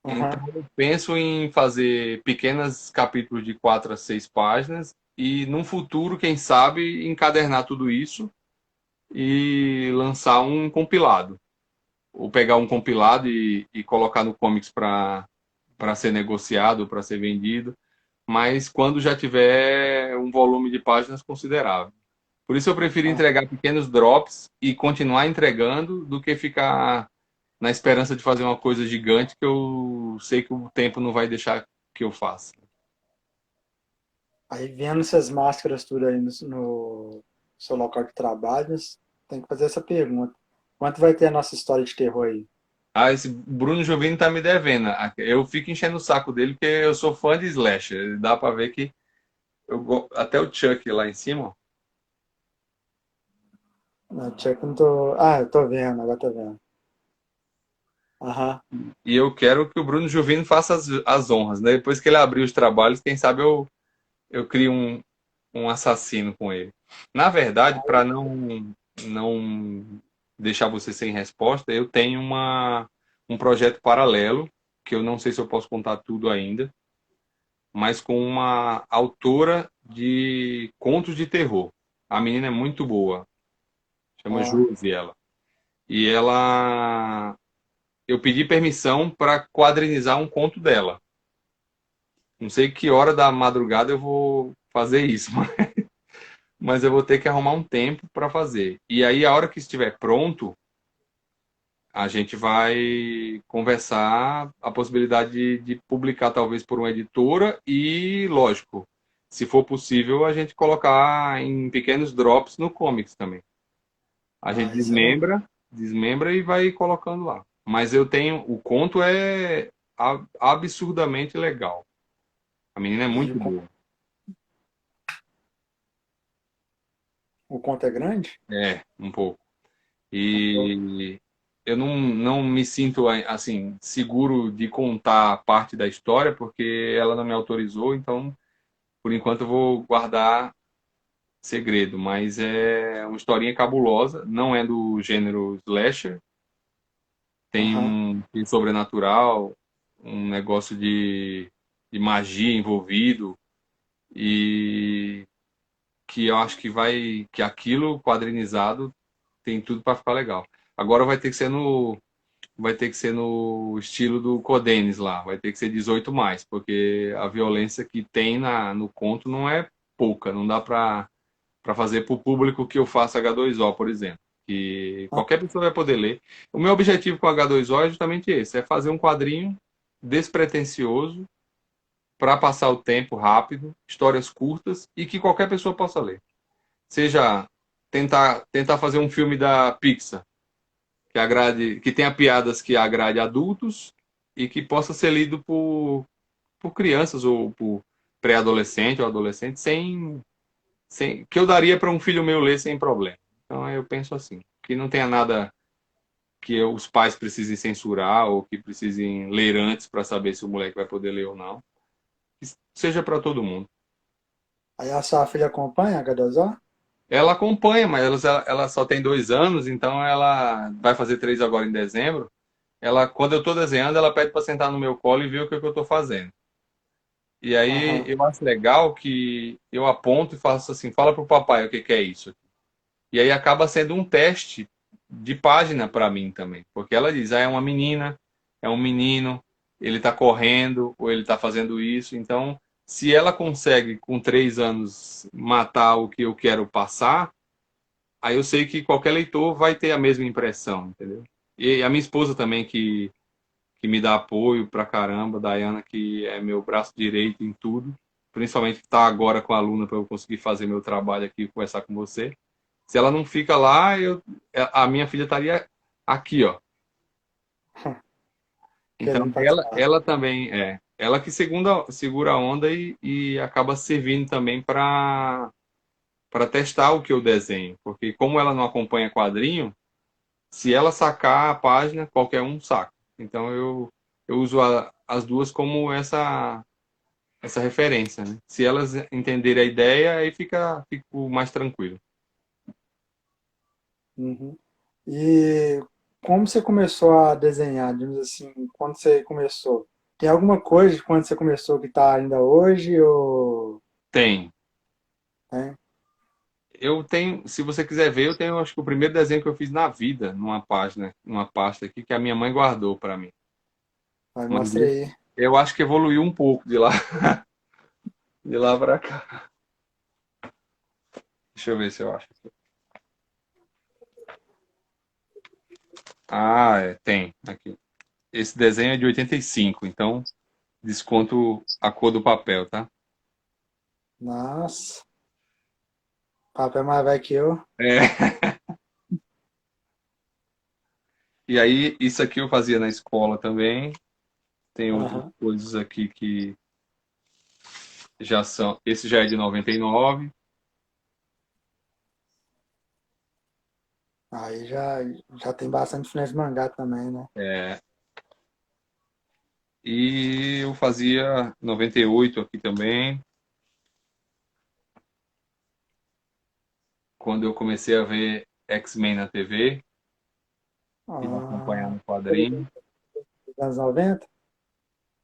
Então Aham. eu penso em fazer pequenos capítulos de 4 a 6 páginas e num futuro, quem sabe, encadernar tudo isso e lançar um compilado. Ou pegar um compilado e colocar no Comics para ser negociado, para ser vendido, mas quando já tiver um volume de páginas considerável. Por isso eu prefiro Aham. entregar pequenos drops e continuar entregando do que ficar na esperança de fazer uma coisa gigante que eu sei que o tempo não vai deixar que eu faça. Aí vendo essas máscaras tudo aí no seu local de trabalho, tem que fazer essa pergunta. Quanto vai ter a nossa história de terror aí? Ah, esse Bruno Jovini tá me devendo. Eu fico enchendo o saco dele porque eu sou fã de slasher. Dá pra ver que até o Chuck lá em cima. Não, check não tô. Ah, eu tô vendo, agora tô vendo. Aham. E eu quero que o Bruno Jovino faça as honras, né? Depois que ele abrir os trabalhos, quem sabe eu crio um assassino com ele. Na verdade, para não deixar você sem resposta, eu tenho um projeto paralelo, que eu não sei se eu posso contar tudo ainda, mas com uma autora de contos de terror. A menina é muito boa, chama Ó, Josi ela. E eu pedi permissão para quadrinizar um conto dela. Não sei que hora da madrugada eu vou fazer isso, mas eu vou ter que arrumar um tempo para fazer. E aí, a hora que estiver pronto, a gente vai conversar a possibilidade de publicar talvez por uma editora e, lógico, se for possível, a gente colocar em pequenos drops no comics também. A gente isso é bom. desmembra e vai colocando lá. Mas o conto é absurdamente legal. A menina é E o muito con- boa. O conto é grande? É, um pouco. E eu não me sinto assim seguro de contar parte da história porque ela não me autorizou, então por enquanto eu vou guardar segredo, mas é uma historinha cabulosa, não é do gênero slasher, Aham. tem sobrenatural, um negócio de magia envolvido e que eu acho que que aquilo quadrinizado tem tudo para ficar legal. Agora vai ter que ser no estilo do Codenes lá, vai ter que ser 18 mais, porque a violência que tem no conto não é pouca, não dá para fazer para o público que eu faço H2O, por exemplo, que Ah, qualquer pessoa vai poder ler. O meu objetivo com H2O é justamente esse, é fazer um quadrinho despretensioso para passar o tempo rápido, histórias curtas e que qualquer pessoa possa ler. Seja tentar fazer um filme da Pixar que agrade, que tenha piadas que agrade adultos e que possa ser lido por crianças ou por pré-adolescente ou adolescente sem que eu daria para um filho meu ler sem problema. Então eu penso assim, que não tenha nada que os pais precisem censurar ou que precisem ler antes para saber se o moleque vai poder ler ou não. Que seja para todo mundo. aí a sua filha acompanha a H2O? Ela acompanha, mas ela só tem 2 anos, então ela vai fazer 3 agora em dezembro. Ela, quando eu estou desenhando, ela pede para sentar no meu colo e ver o que eu estou fazendo. E aí Aham. eu acho legal que eu aponto e faço assim, fala pro papai o que que é isso. E aí acaba sendo um teste de página para mim também, porque ela diz, ah, é uma menina, é um menino, ele está correndo ou ele está fazendo isso. Então, se ela consegue com 3 anos matar o que eu quero passar, aí eu sei que qualquer leitor vai ter a mesma impressão, entendeu? E a minha esposa também que me dá apoio pra caramba, Dayana, que é meu braço direito em tudo, principalmente que está agora com a aluna para eu conseguir fazer meu trabalho aqui e conversar com você. Se ela não fica lá, a minha filha estaria aqui, ó. Então, Querendo participar. ela também ela que segura a onda e acaba servindo também para testar o que eu desenho, porque como ela não acompanha quadrinho, se ela sacar a página, qualquer um saca. Então eu uso as duas como essa referência, né? Se elas entenderem a ideia, aí fico mais tranquilo. Uhum. E como você começou a desenhar, digamos assim, quando você começou? Tem alguma coisa de quando você começou que está ainda hoje ou Tem. né? Eu tenho, se você quiser ver, eu tenho acho que o primeiro desenho que eu fiz na vida, numa página, numa pasta aqui que a minha mãe guardou para mim. Vai, Mas mostra aí. eu acho que evoluiu um pouco de lá para cá. Deixa eu ver se eu acho. Ah, tem aqui. Esse desenho é de 85, então desconto a cor do papel, tá? Nossa, papel mais velho que eu. É. E aí, isso aqui eu fazia na escola também. Tem outras Aham. coisas aqui que já são. Esse já é de 99. Aí já tem bastante influência de mangá também, né? É, e eu fazia 98 aqui também, quando eu comecei a ver X-Men na TV e acompanhar Ah, no quadrinho. dos anos 90?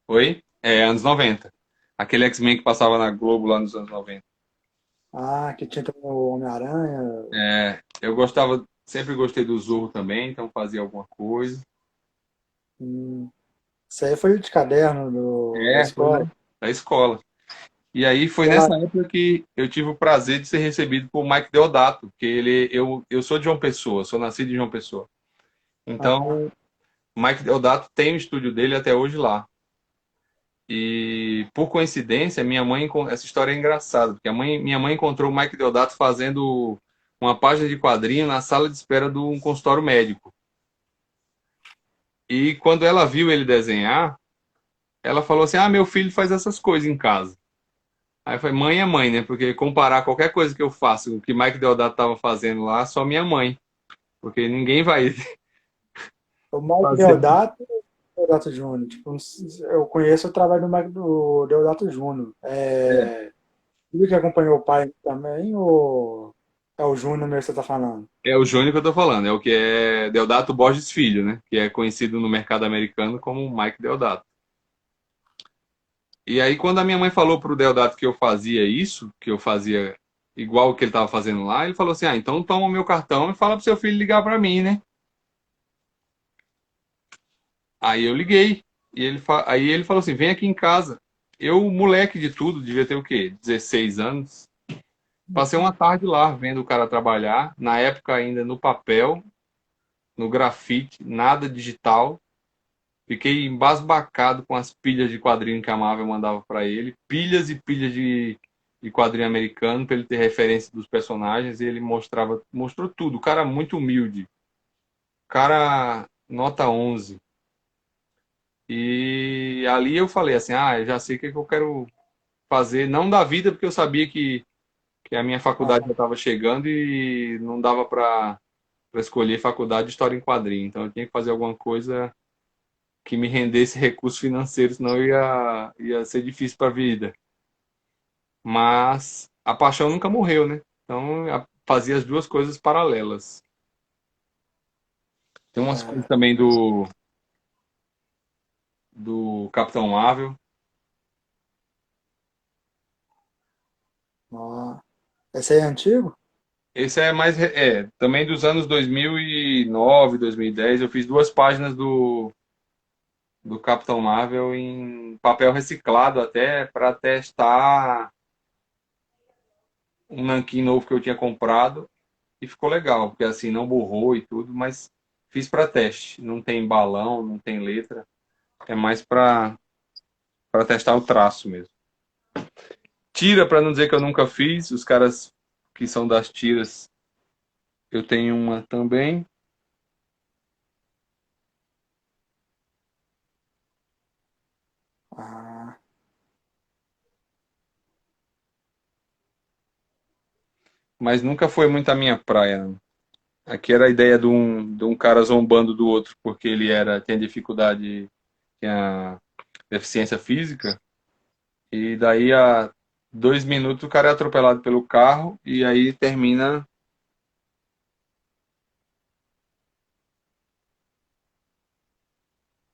Oi? É, anos 90. Aquele X-Men que passava na Globo lá nos anos 90. Ah, que tinha também o Homem-Aranha. É, eu gostava, sempre gostei do Zorro também, então fazia alguma coisa. Hum, isso aí foi de caderno da É, foi escola. da escola. E aí foi E ela, nessa época que eu tive o prazer de ser recebido por Mike Deodato, que eu sou de João Pessoa, sou nascido em João Pessoa. ah, Então, Mike Deodato tem o estúdio dele até hoje lá. E por coincidência, essa história é engraçada, porque minha mãe encontrou o Mike Deodato fazendo uma página de quadrinho na sala de espera de um consultório médico. E quando ela viu ele desenhar, ela falou assim: "Ah, meu filho faz essas coisas em casa". Aí foi mãe é mãe, né? Porque comparar qualquer coisa que eu faço, o que Mike Deodato tava fazendo lá, só minha mãe. Porque ninguém vai O Mike fazer. Deodato ou Deodato Júnior? Tipo, eu conheço o trabalho do Mike do Deodato Júnior. É, Ele que acompanhou o pai também, ou é o Júnior mesmo que você tá falando? é o Júnior que eu tô falando, é o que é Deodato Borges Filho, né? Que é conhecido no mercado americano como Mike Deodato. E aí, quando a minha mãe falou pro Deodato que eu fazia isso, que eu fazia igual o que ele tava fazendo lá, ele falou assim: ah, então toma o meu cartão e fala pro seu filho ligar pra mim, né? Aí eu liguei. Aí ele falou assim: vem aqui em casa. Eu, moleque de tudo, devia ter o quê? 16 anos. Passei uma tarde lá vendo o cara trabalhar, na época ainda no papel, no grafite, nada digital. Fiquei embasbacado com as pilhas de quadrinho que a Marvel mandava para ele, pilhas e pilhas de quadrinho americano para ele ter referência dos personagens e ele mostrou tudo. O cara muito humilde, cara nota 11. E ali eu falei assim: ah, eu já sei o que, é que eu quero fazer, não da vida, porque eu sabia que a minha faculdade Ah, já estava chegando e não dava para escolher faculdade de História em Quadrinho. Então eu tinha que fazer alguma coisa que me rendesse recursos financeiros, senão ia ser difícil para a vida. Mas a paixão nunca morreu, né? Então fazia as duas coisas paralelas. Tem umas coisas é, também do Capitão Marvel. ó. Esse aí é antigo? Esse é mais também dos anos 2009, 2010. Eu fiz duas páginas do Capitão Marvel em papel reciclado até para testar um nanquim novo que eu tinha comprado e ficou legal, porque assim não borrou e tudo, mas fiz para teste. Não tem balão, não tem letra, é mais para testar o traço mesmo. Tira, para não dizer que eu nunca fiz, os caras que são das tiras, eu tenho uma também, Ah, mas nunca foi muito a minha praia, não. Aqui era a ideia de um cara zombando do outro porque ele tinha dificuldade, tinha deficiência física, e daí a 2 minutos o cara é atropelado pelo carro e aí termina.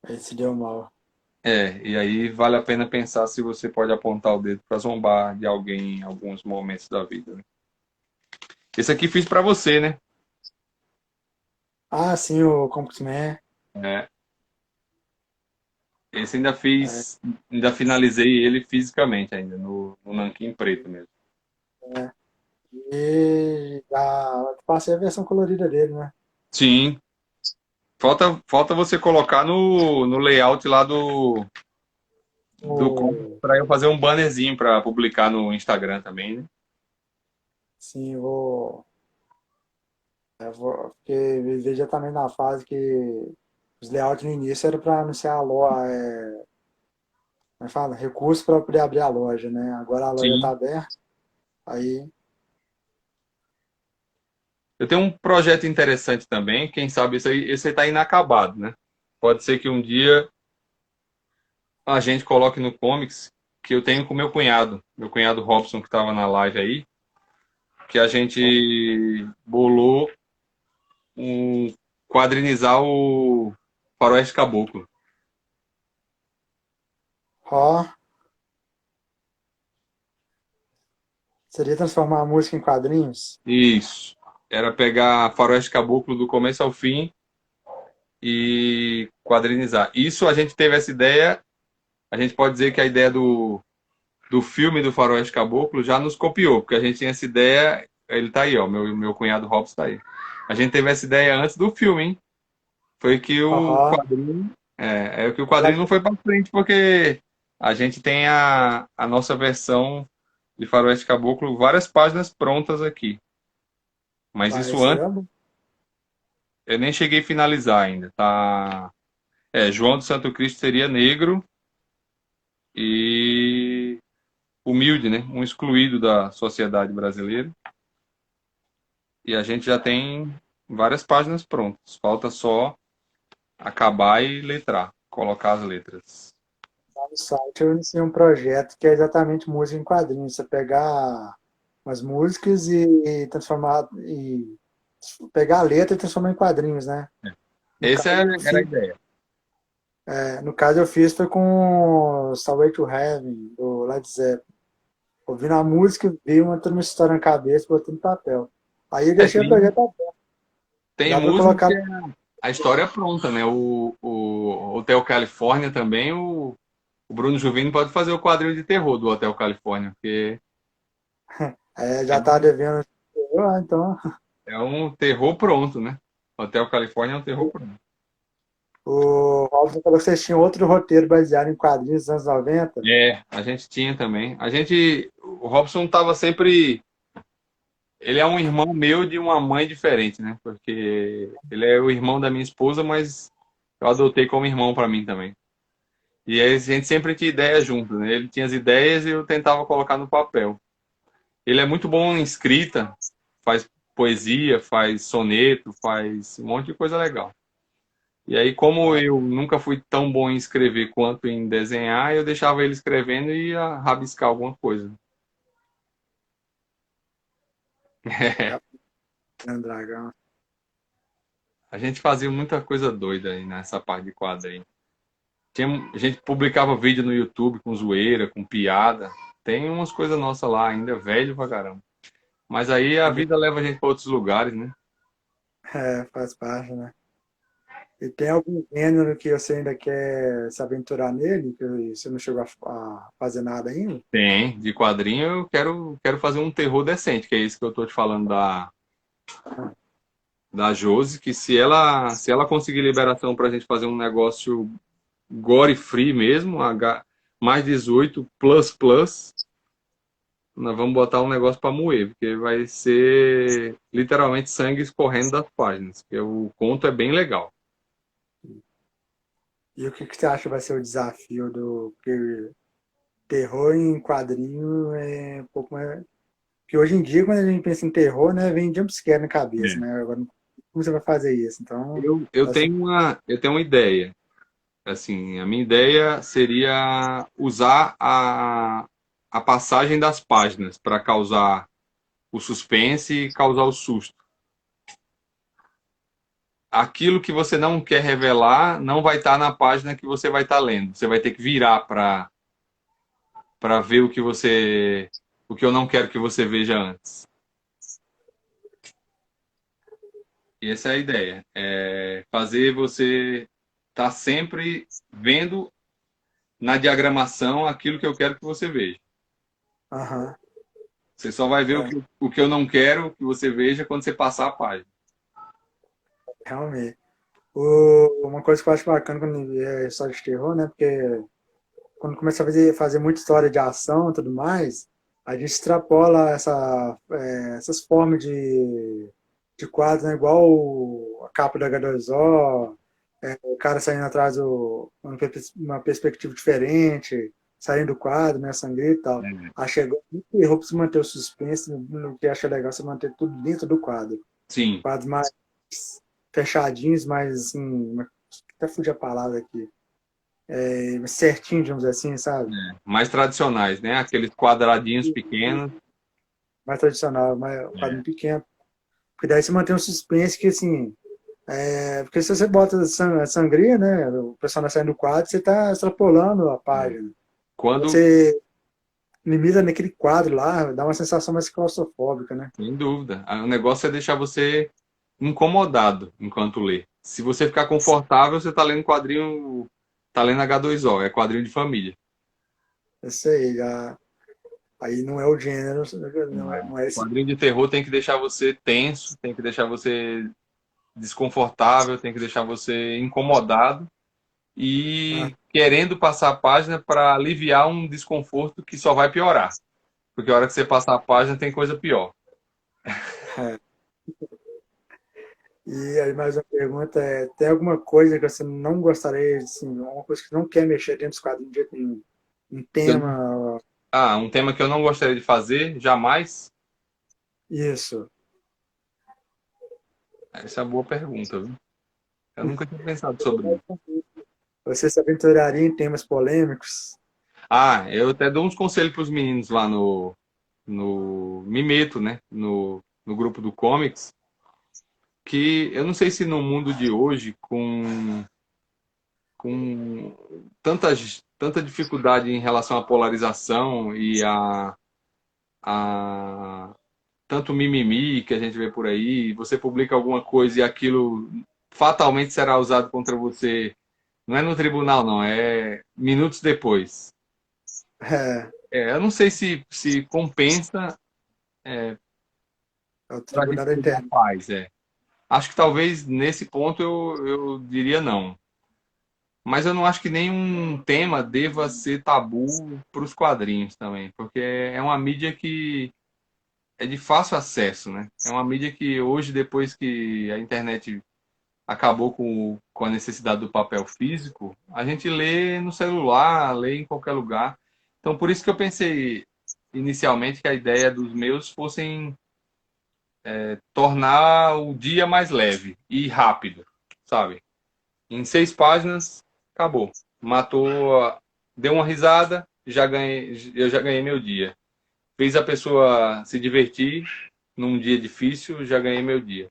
aí se deu mal. E aí vale a pena pensar se você pode apontar o dedo para zombar de alguém em alguns momentos da vida, né? Esse aqui fiz para você, né? Ah, sim, o Compass Man. É. Esse ainda É, fiz, ainda finalizei ele fisicamente ainda, no nanquim preto mesmo. é. E já passei a versão colorida dele, né? Sim. Falta você colocar no layout lá do O, para eu fazer um bannerzinho para publicar no Instagram também, né? sim, porque ele já também na fase que os layouts no início era para anunciar a loja, como é que fala? Recurso para poder abrir a loja, né? Agora a loja está Sim. aberta, aí, Eu tenho um projeto interessante também, quem sabe esse aí tá inacabado, né? Pode ser que um dia a gente coloque no Comics, que eu tenho com meu cunhado Robson, que estava na live aí, que a gente bolou um quadrinizar o Faroeste Caboclo. ó, seria transformar a música em quadrinhos? Isso. Era pegar Faroeste Caboclo do começo ao fim e quadrinizar. Isso a gente teve essa ideia, a gente pode dizer que a ideia do filme do Faroeste Caboclo já nos copiou, porque a gente tinha essa ideia, ele tá aí, ó, meu cunhado Robson tá aí. A gente teve essa ideia antes do filme, hein? Foi que o Aham. quadrinho. É que o quadrinho não foi para frente, porque a gente tem a nossa versão de Faroeste Caboclo, várias páginas prontas aqui. Mas isso Parece antes, bom. eu nem cheguei a finalizar ainda. Tá. João do Santo Cristo seria negro e humilde, né? Um excluído da sociedade brasileira. E a gente já tem várias páginas prontas. Falta só acabar e letrar, colocar as letras. Lá no site eu iniciei um projeto que é exatamente música em quadrinhos. Você pegar umas músicas e transformar e pegar a letra e transformar em quadrinhos, né? No Essa caso eu era a fiz, ideia. no caso eu fiz foi com Stairway to Heaven, do Led Zeppelin. Ouvindo a música, veio toda uma história na cabeça, botei no papel. Aí eu É, deixei o projeto aberto. tem Dá para música colocar. que é a história é pronta, né? O Hotel Califórnia também, o Bruno Juvini pode fazer o quadrinho de terror do Hotel Califórnia, porque Já tá devendo. Então, é um terror pronto, né? Hotel Califórnia é um terror pronto. o Robson falou que vocês tinham outro roteiro baseado em quadrinhos dos anos 90. É, a gente tinha também. O Robson tava sempre. Ele é um irmão meu de uma mãe diferente, né? Porque ele é o irmão da minha esposa, mas eu adotei como irmão para mim também. E aí a gente sempre tinha ideia junto, né? Ele tinha as ideias e eu tentava colocar no papel. Ele é muito bom em escrita, faz poesia, faz soneto, faz um monte de coisa legal. E aí, como Ah, eu nunca fui tão bom em escrever quanto em desenhar, eu deixava ele escrevendo e ia rabiscar alguma coisa. já fui no Dragão. A gente fazia muita coisa doida aí nessa parte de quadrinho. A gente publicava vídeo no YouTube com zoeira, com piada. Tem umas coisas nossas lá ainda, velho pra caramba. Mas aí a vida leva a gente para outros lugares, né? Faz parte, né? E tem algum gênero que você ainda quer se aventurar nele, que você não chegou a fazer nada ainda? Tem, de quadrinho eu quero fazer um terror decente, que é isso que eu tô te falando da Josi, que se ela conseguir liberação pra gente fazer um negócio gore free mesmo, mais 18 plus plus, nós vamos botar um negócio pra moer, porque vai ser literalmente sangue escorrendo das páginas, porque o conto é bem legal. E o que que você acha que vai ser o desafio do porque terror em quadrinho é um pouco mais. Porque hoje em dia, quando a gente pensa em terror, né, vem jumpscare na cabeça, É. né? Agora, como você vai fazer isso? Então, Eu vai ser. tenho uma ideia. Assim, a minha ideia seria usar a passagem das páginas para causar o suspense e causar o susto. Aquilo que você não quer revelar não vai estar na página que você vai estar lendo. Você vai ter que virar para ver o que eu não quero que você veja antes. E essa é a ideia. É fazer você estar sempre vendo na diagramação aquilo que eu quero que você veja. Aham, Você só vai ver é, o que eu não quero que você veja quando você passar a página. realmente. Uma coisa que eu acho bacana quando é história de terror, né? Porque quando começa a fazer muita história de ação e tudo mais, a gente extrapola essas formas de quadros, né? Igual a capa da H2O, o cara saindo atrás uma perspectiva diferente, saindo do quadro, né? Sangrento e tal. Aí chegou muito errou para você manter o suspense, no que acha legal você manter tudo dentro do quadro. Sim, Quadros mais fechadinhos, mais assim, até fugi a palavra aqui, certinho, digamos assim, sabe? mais tradicionais, né? Aqueles quadradinhos pequenos. Mais tradicional, um quadrinho pequeno. Porque daí você mantém um suspense que, assim, porque se você bota sangria, né, o personagem saindo do quadro, você está extrapolando a página. Quando, Você limita naquele quadro lá, dá uma sensação mais claustrofóbica, né? sem dúvida, o negócio é deixar você incomodado enquanto lê. Se você ficar confortável, você está lendo quadrinho, tá lendo H2O, é quadrinho de família. Isso aí, aí não é o gênero, não é esse. Quadrinho de terror tem que deixar você tenso, tem que deixar você desconfortável, tem que deixar você incomodado Ah, e querendo passar a página para aliviar um desconforto que só vai piorar. Porque a hora que você passar a página tem coisa pior. é. E aí mais uma pergunta tem alguma coisa que você não gostaria, assim, uma coisa que não quer mexer dentro dos quadrinhos de jeito nenhum? Um Eu, tema. Ah, um tema que eu não gostaria de fazer, jamais? Isso. Essa é uma boa pergunta, viu? Eu nunca tinha pensado sobre isso. Você se aventuraria em temas polêmicos? Ah, eu até dou uns conselhos para os meninos lá no me meto, né? No grupo do Comics, que eu não sei se no mundo de hoje, com tanta dificuldade em relação à polarização e a tanto mimimi que a gente vê por aí, você publica alguma coisa e aquilo fatalmente será usado contra você, não é no tribunal, não, é minutos depois. É, Eu não sei se compensa é o para a gente tribunal da perder a internet. paz. Acho que talvez nesse ponto eu diria não. Mas eu não acho que nenhum tema deva ser tabu para os quadrinhos também, porque é uma mídia que é de fácil acesso, né? É uma mídia que hoje, depois que a internet acabou com a necessidade do papel físico, a gente lê no celular, lê em qualquer lugar. Então, por isso que eu pensei inicialmente que a ideia dos meus fossem tornar o dia mais leve e rápido, sabe? Em 6 páginas, acabou. Matou, deu uma risada, eu já ganhei meu dia. Fez a pessoa se divertir num dia difícil, já ganhei meu dia.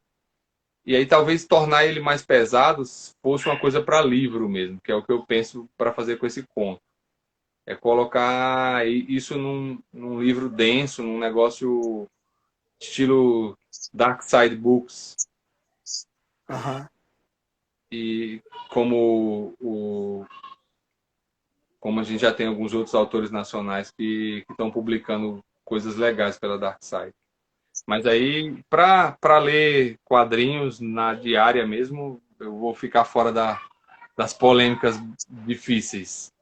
E aí talvez tornar ele mais pesado fosse uma coisa para livro mesmo, que é o que eu penso para fazer com esse conto. É colocar isso num livro denso, num negócio estilo Dark Side Books. Aham. E como como a gente já tem alguns outros autores nacionais que estão publicando coisas legais pela Dark Side. Mas aí, para ler quadrinhos na diária mesmo, eu vou ficar fora das polêmicas difíceis.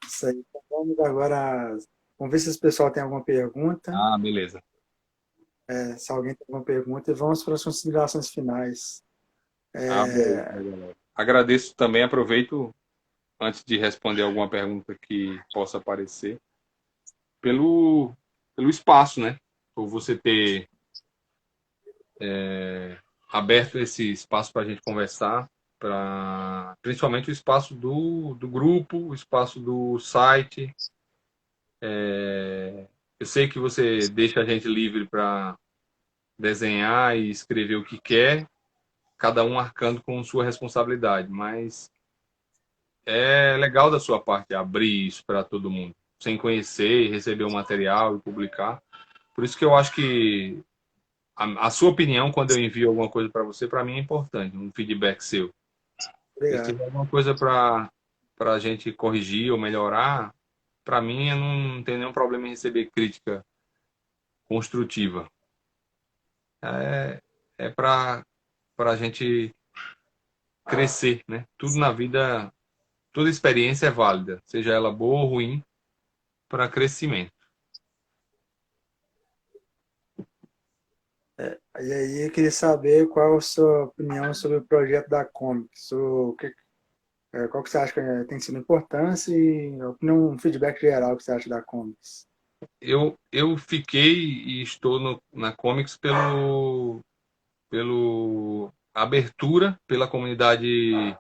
Isso aí. Então, vamos agora. Vamos ver se esse pessoal tem alguma pergunta. Ah, beleza. Se alguém tem alguma pergunta, e vamos para as considerações finais. Ah, beleza, galera. Agradeço também, aproveito, antes de responder alguma pergunta que possa aparecer, pelo, pelo espaço, né? Por você ter aberto esse espaço para a gente conversar, principalmente o espaço do grupo, o espaço do site. Eu sei que você deixa a gente livre para desenhar e escrever o que quer, cada um arcando com sua responsabilidade, mas é legal da sua parte abrir isso para todo mundo, sem conhecer, receber o material e publicar. Por isso que eu acho que a sua opinião, quando eu envio alguma coisa para mim é importante, um feedback seu. Se Obrigado. tiver alguma coisa para a gente corrigir ou melhorar, para mim eu não tenho nenhum problema em receber crítica construtiva. É para a gente crescer, né? Tudo na vida, toda experiência é válida, seja ela boa ou ruim, para crescimento. E aí, eu queria saber qual a sua opinião sobre o projeto da Comics. Qual que você acha que tem sido a importância e a opinião, um feedback geral que você acha da Comics? Eu fiquei e estou na Comics pelo abertura, pela comunidade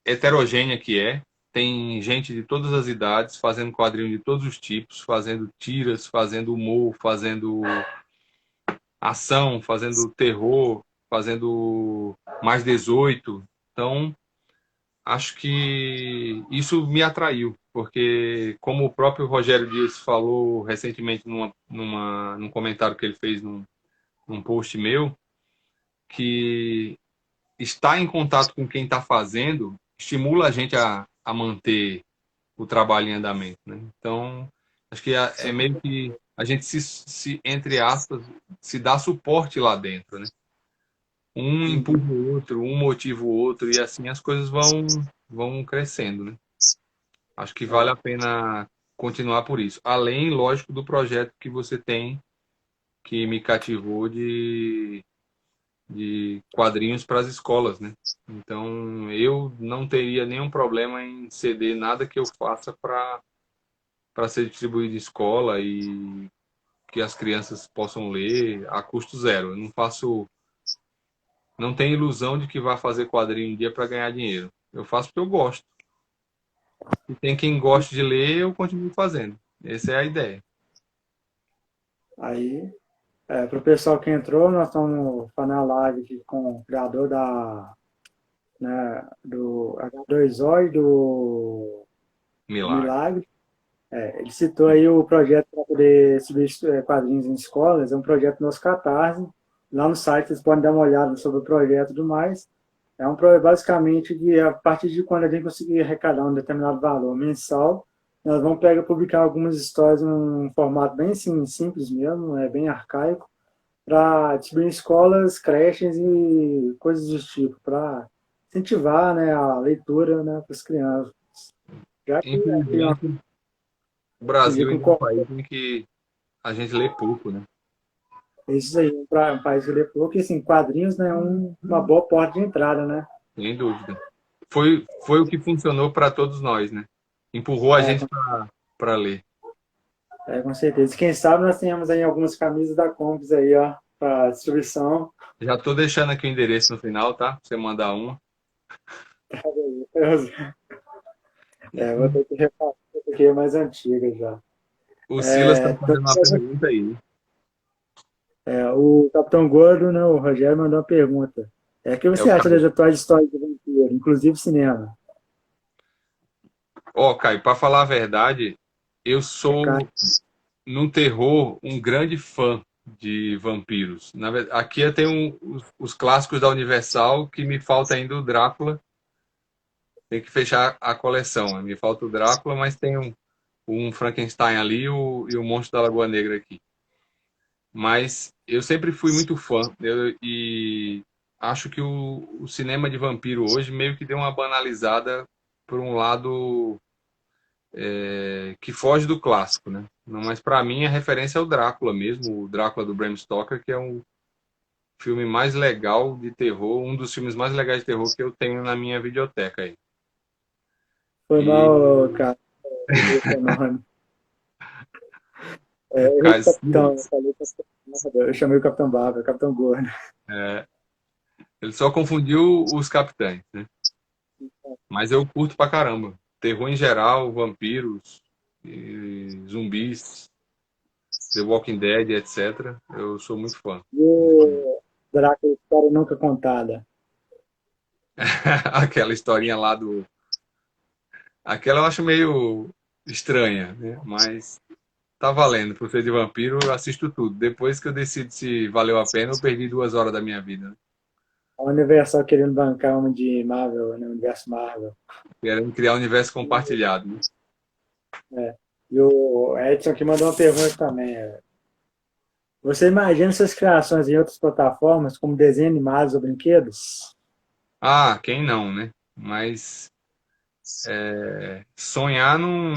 heterogênea que é. Tem gente de todas as idades fazendo quadrinhos de todos os tipos, fazendo tiras, fazendo humor, fazendo ação, fazendo terror, fazendo mais 18. Então, acho que isso me atraiu, porque como o próprio Rogério Dias falou recentemente num comentário que ele fez num post meu, que estar em contato com quem está fazendo estimula a gente a manter o trabalho em andamento, né? Então, acho que é Sim, meio que a gente entre aspas, se dá suporte lá dentro, né? Um empurra uhum, o outro, um motiva o outro, e assim as coisas vão crescendo, né? Acho que vale é, a pena continuar por isso. Além, lógico, do projeto que você tem que me cativou de quadrinhos para as escolas, né? Então, eu não teria nenhum problema em ceder nada que eu faça para ser distribuído em escola e que as crianças possam ler a custo zero. Eu não faço, não tenho ilusão de que vá fazer quadrinho um dia para ganhar dinheiro. Eu faço porque eu gosto. E tem quem goste de ler, eu continuo fazendo. Essa é a ideia. Aí, para o pessoal que entrou, nós estamos fazendo a live aqui com o criador do H2O e do Milagre. Milagre. Ele citou aí o projeto para poder subir quadrinhos em escolas, é um projeto do nosso Catarse. Lá no site vocês podem dar uma olhada sobre o projeto e tudo mais. É um projeto basicamente que a partir de quando a gente conseguir arrecadar um determinado valor mensal, nós vamos pegar publicar algumas histórias em um formato bem assim, simples mesmo, bem arcaico, para distribuir em escolas, creches e coisas do tipo, para incentivar, né, a leitura, né, para as crianças. Já que aqui Infelizmente, o aprendi Brasil com ainda é um país em que a gente lê pouco, né? esses aí, um país que lê pouco, e assim, quadrinhos, né, uma boa porta de entrada, né? Sem dúvida. Foi o que funcionou para todos nós, né? Empurrou a É, gente para ler. com certeza. Quem sabe nós tenhamos aí algumas camisas da Comics aí, ó, para distribuição. Já estou deixando aqui o endereço no final, tá? Pra você mandar uma. Vou ter que refazer, porque é mais antiga já. O Silas está Então, fazendo uma pergunta aí. o Capitão Gordo, né, o Rogério mandou uma pergunta. O que É você o acha das Caio. atuais histórias de vampiro, inclusive cinema? Ó, Caio, para falar a verdade, eu Cara, sou no terror um grande fã de vampiros. Na verdade, aqui eu tenho os clássicos da Universal, que me falta ainda o Drácula. Tem que fechar a coleção. Me falta o Drácula, mas tem um Frankenstein ali e o Monstro da Lagoa Negra aqui. Mas eu sempre fui muito fã. E acho que o cinema de vampiro hoje meio que deu uma banalizada por um lado que foge do clássico, né? Não, mas para mim a referência é o Drácula mesmo, o Drácula do Bram Stoker, que é um filme mais legal de terror, um dos filmes mais legais de terror que eu tenho na minha videoteca aí. foi mal, E cara. Eu seu nome. o Eu errei o Caio capitão, Silas, eu chamei o Capitão Bárbaro, Capitão Gordo. é, ele só confundiu os capitães, né? Mas eu curto pra caramba. Terror em geral, vampiros, e zumbis, The Walking Dead, etc. Eu sou muito fã. E o Drácula, História Nunca Contada. Aquela historinha lá do. Aquela eu acho meio estranha, né? Mas tá valendo. Por ser de vampiro, eu assisto tudo. Depois que eu decido se valeu a pena, eu perdi 2 horas da minha vida, né? A Universal querendo bancar uma de Marvel, né? Universo Marvel. Querendo criar um universo compartilhado, né? É. E o Edson aqui mandou uma pergunta também. Você imagina suas criações em outras plataformas, como desenho animados ou brinquedos? Ah, quem não, né? Mas sonhar não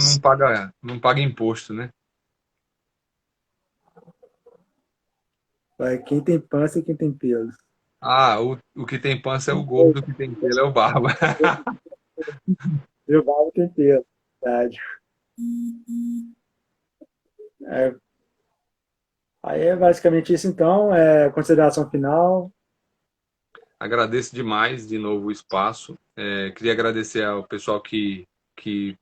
paga imposto, né? Quem tem pança e quem tem pelos. Ah, o que tem pança é o gordo, o que tem pelo é o barba. E o Barba tem pelo, verdade. É, aí é basicamente isso então. Consideração final. Agradeço demais de novo o espaço. Queria agradecer ao pessoal que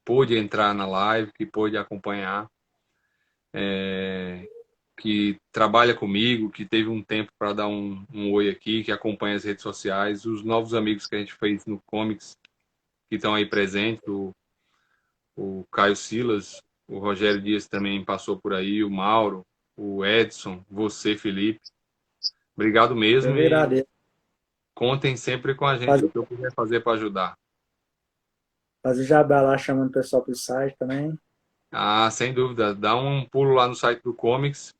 pôde entrar na live, que pôde acompanhar, que trabalha comigo, que teve um tempo para dar um oi aqui, que acompanha as redes sociais, os novos amigos que a gente fez no Comics, que estão aí presentes, o Caio Silas, o Rogério Dias também passou por aí, o Mauro, o Edson, você, Felipe. Obrigado Eu mesmo que e agradeço. contem sempre com a gente, o Fazer, que eu puder fazer para ajudar. fazer jabá lá chamando o pessoal para o site também. Ah, sem dúvida. Dá um pulo lá no site do Comics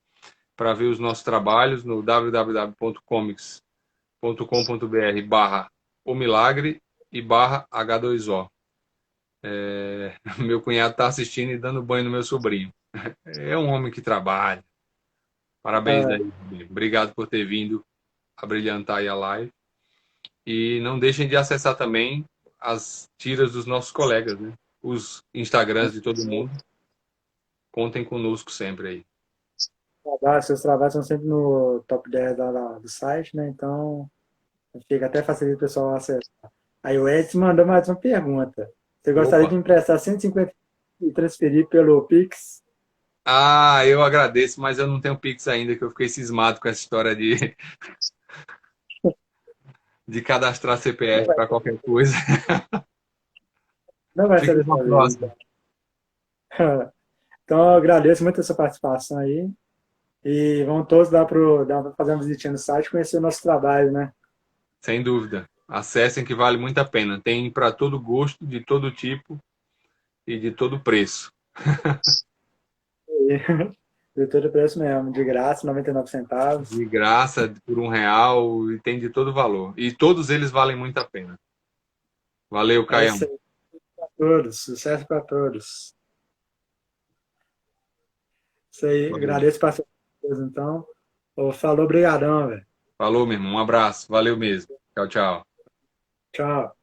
para ver os nossos trabalhos no www.comics.com.br O Milagre e H2O. Meu cunhado está assistindo e dando banho no meu sobrinho. É um homem que trabalha. Parabéns Ah, aí. Obrigado por ter vindo abrilhantar aí a live. E não deixem de acessar também as tiras dos nossos colegas, né? Os Instagrams de todo mundo. Contem conosco sempre aí. Seus trabalhos são sempre no top 10 do site, né? Então, fica até facilita o pessoal acessar. Aí o Edson mandou mais uma pergunta. Você gostaria de Opa! emprestar 150 e transferir pelo Pix? Ah, eu agradeço, mas eu não tenho Pix ainda, que eu fiquei cismado com essa história de cadastrar Não CPF vai para ser, qualquer coisa. não vai ser Fica para dessa a vez, próxima. então. Então, eu agradeço muito a sua participação aí. E vão todos dar pra fazer uma visitinha no site e conhecer o nosso trabalho, né? Sem dúvida. Acessem que vale muito a pena. Tem para todo gosto, de todo tipo e de todo preço. E, de todo preço mesmo, de graça, 99 centavos. De graça, por R$ 1, e tem de todo valor. E todos eles valem muito a pena. Valeu, É isso Caião. aí para todos, sucesso para todos. Isso aí, Valeu. agradeço para vocês, então. Ô, falou, brigadão, velho. Falou, meu irmão. Um abraço. Valeu mesmo. Tchau, tchau. Tchau.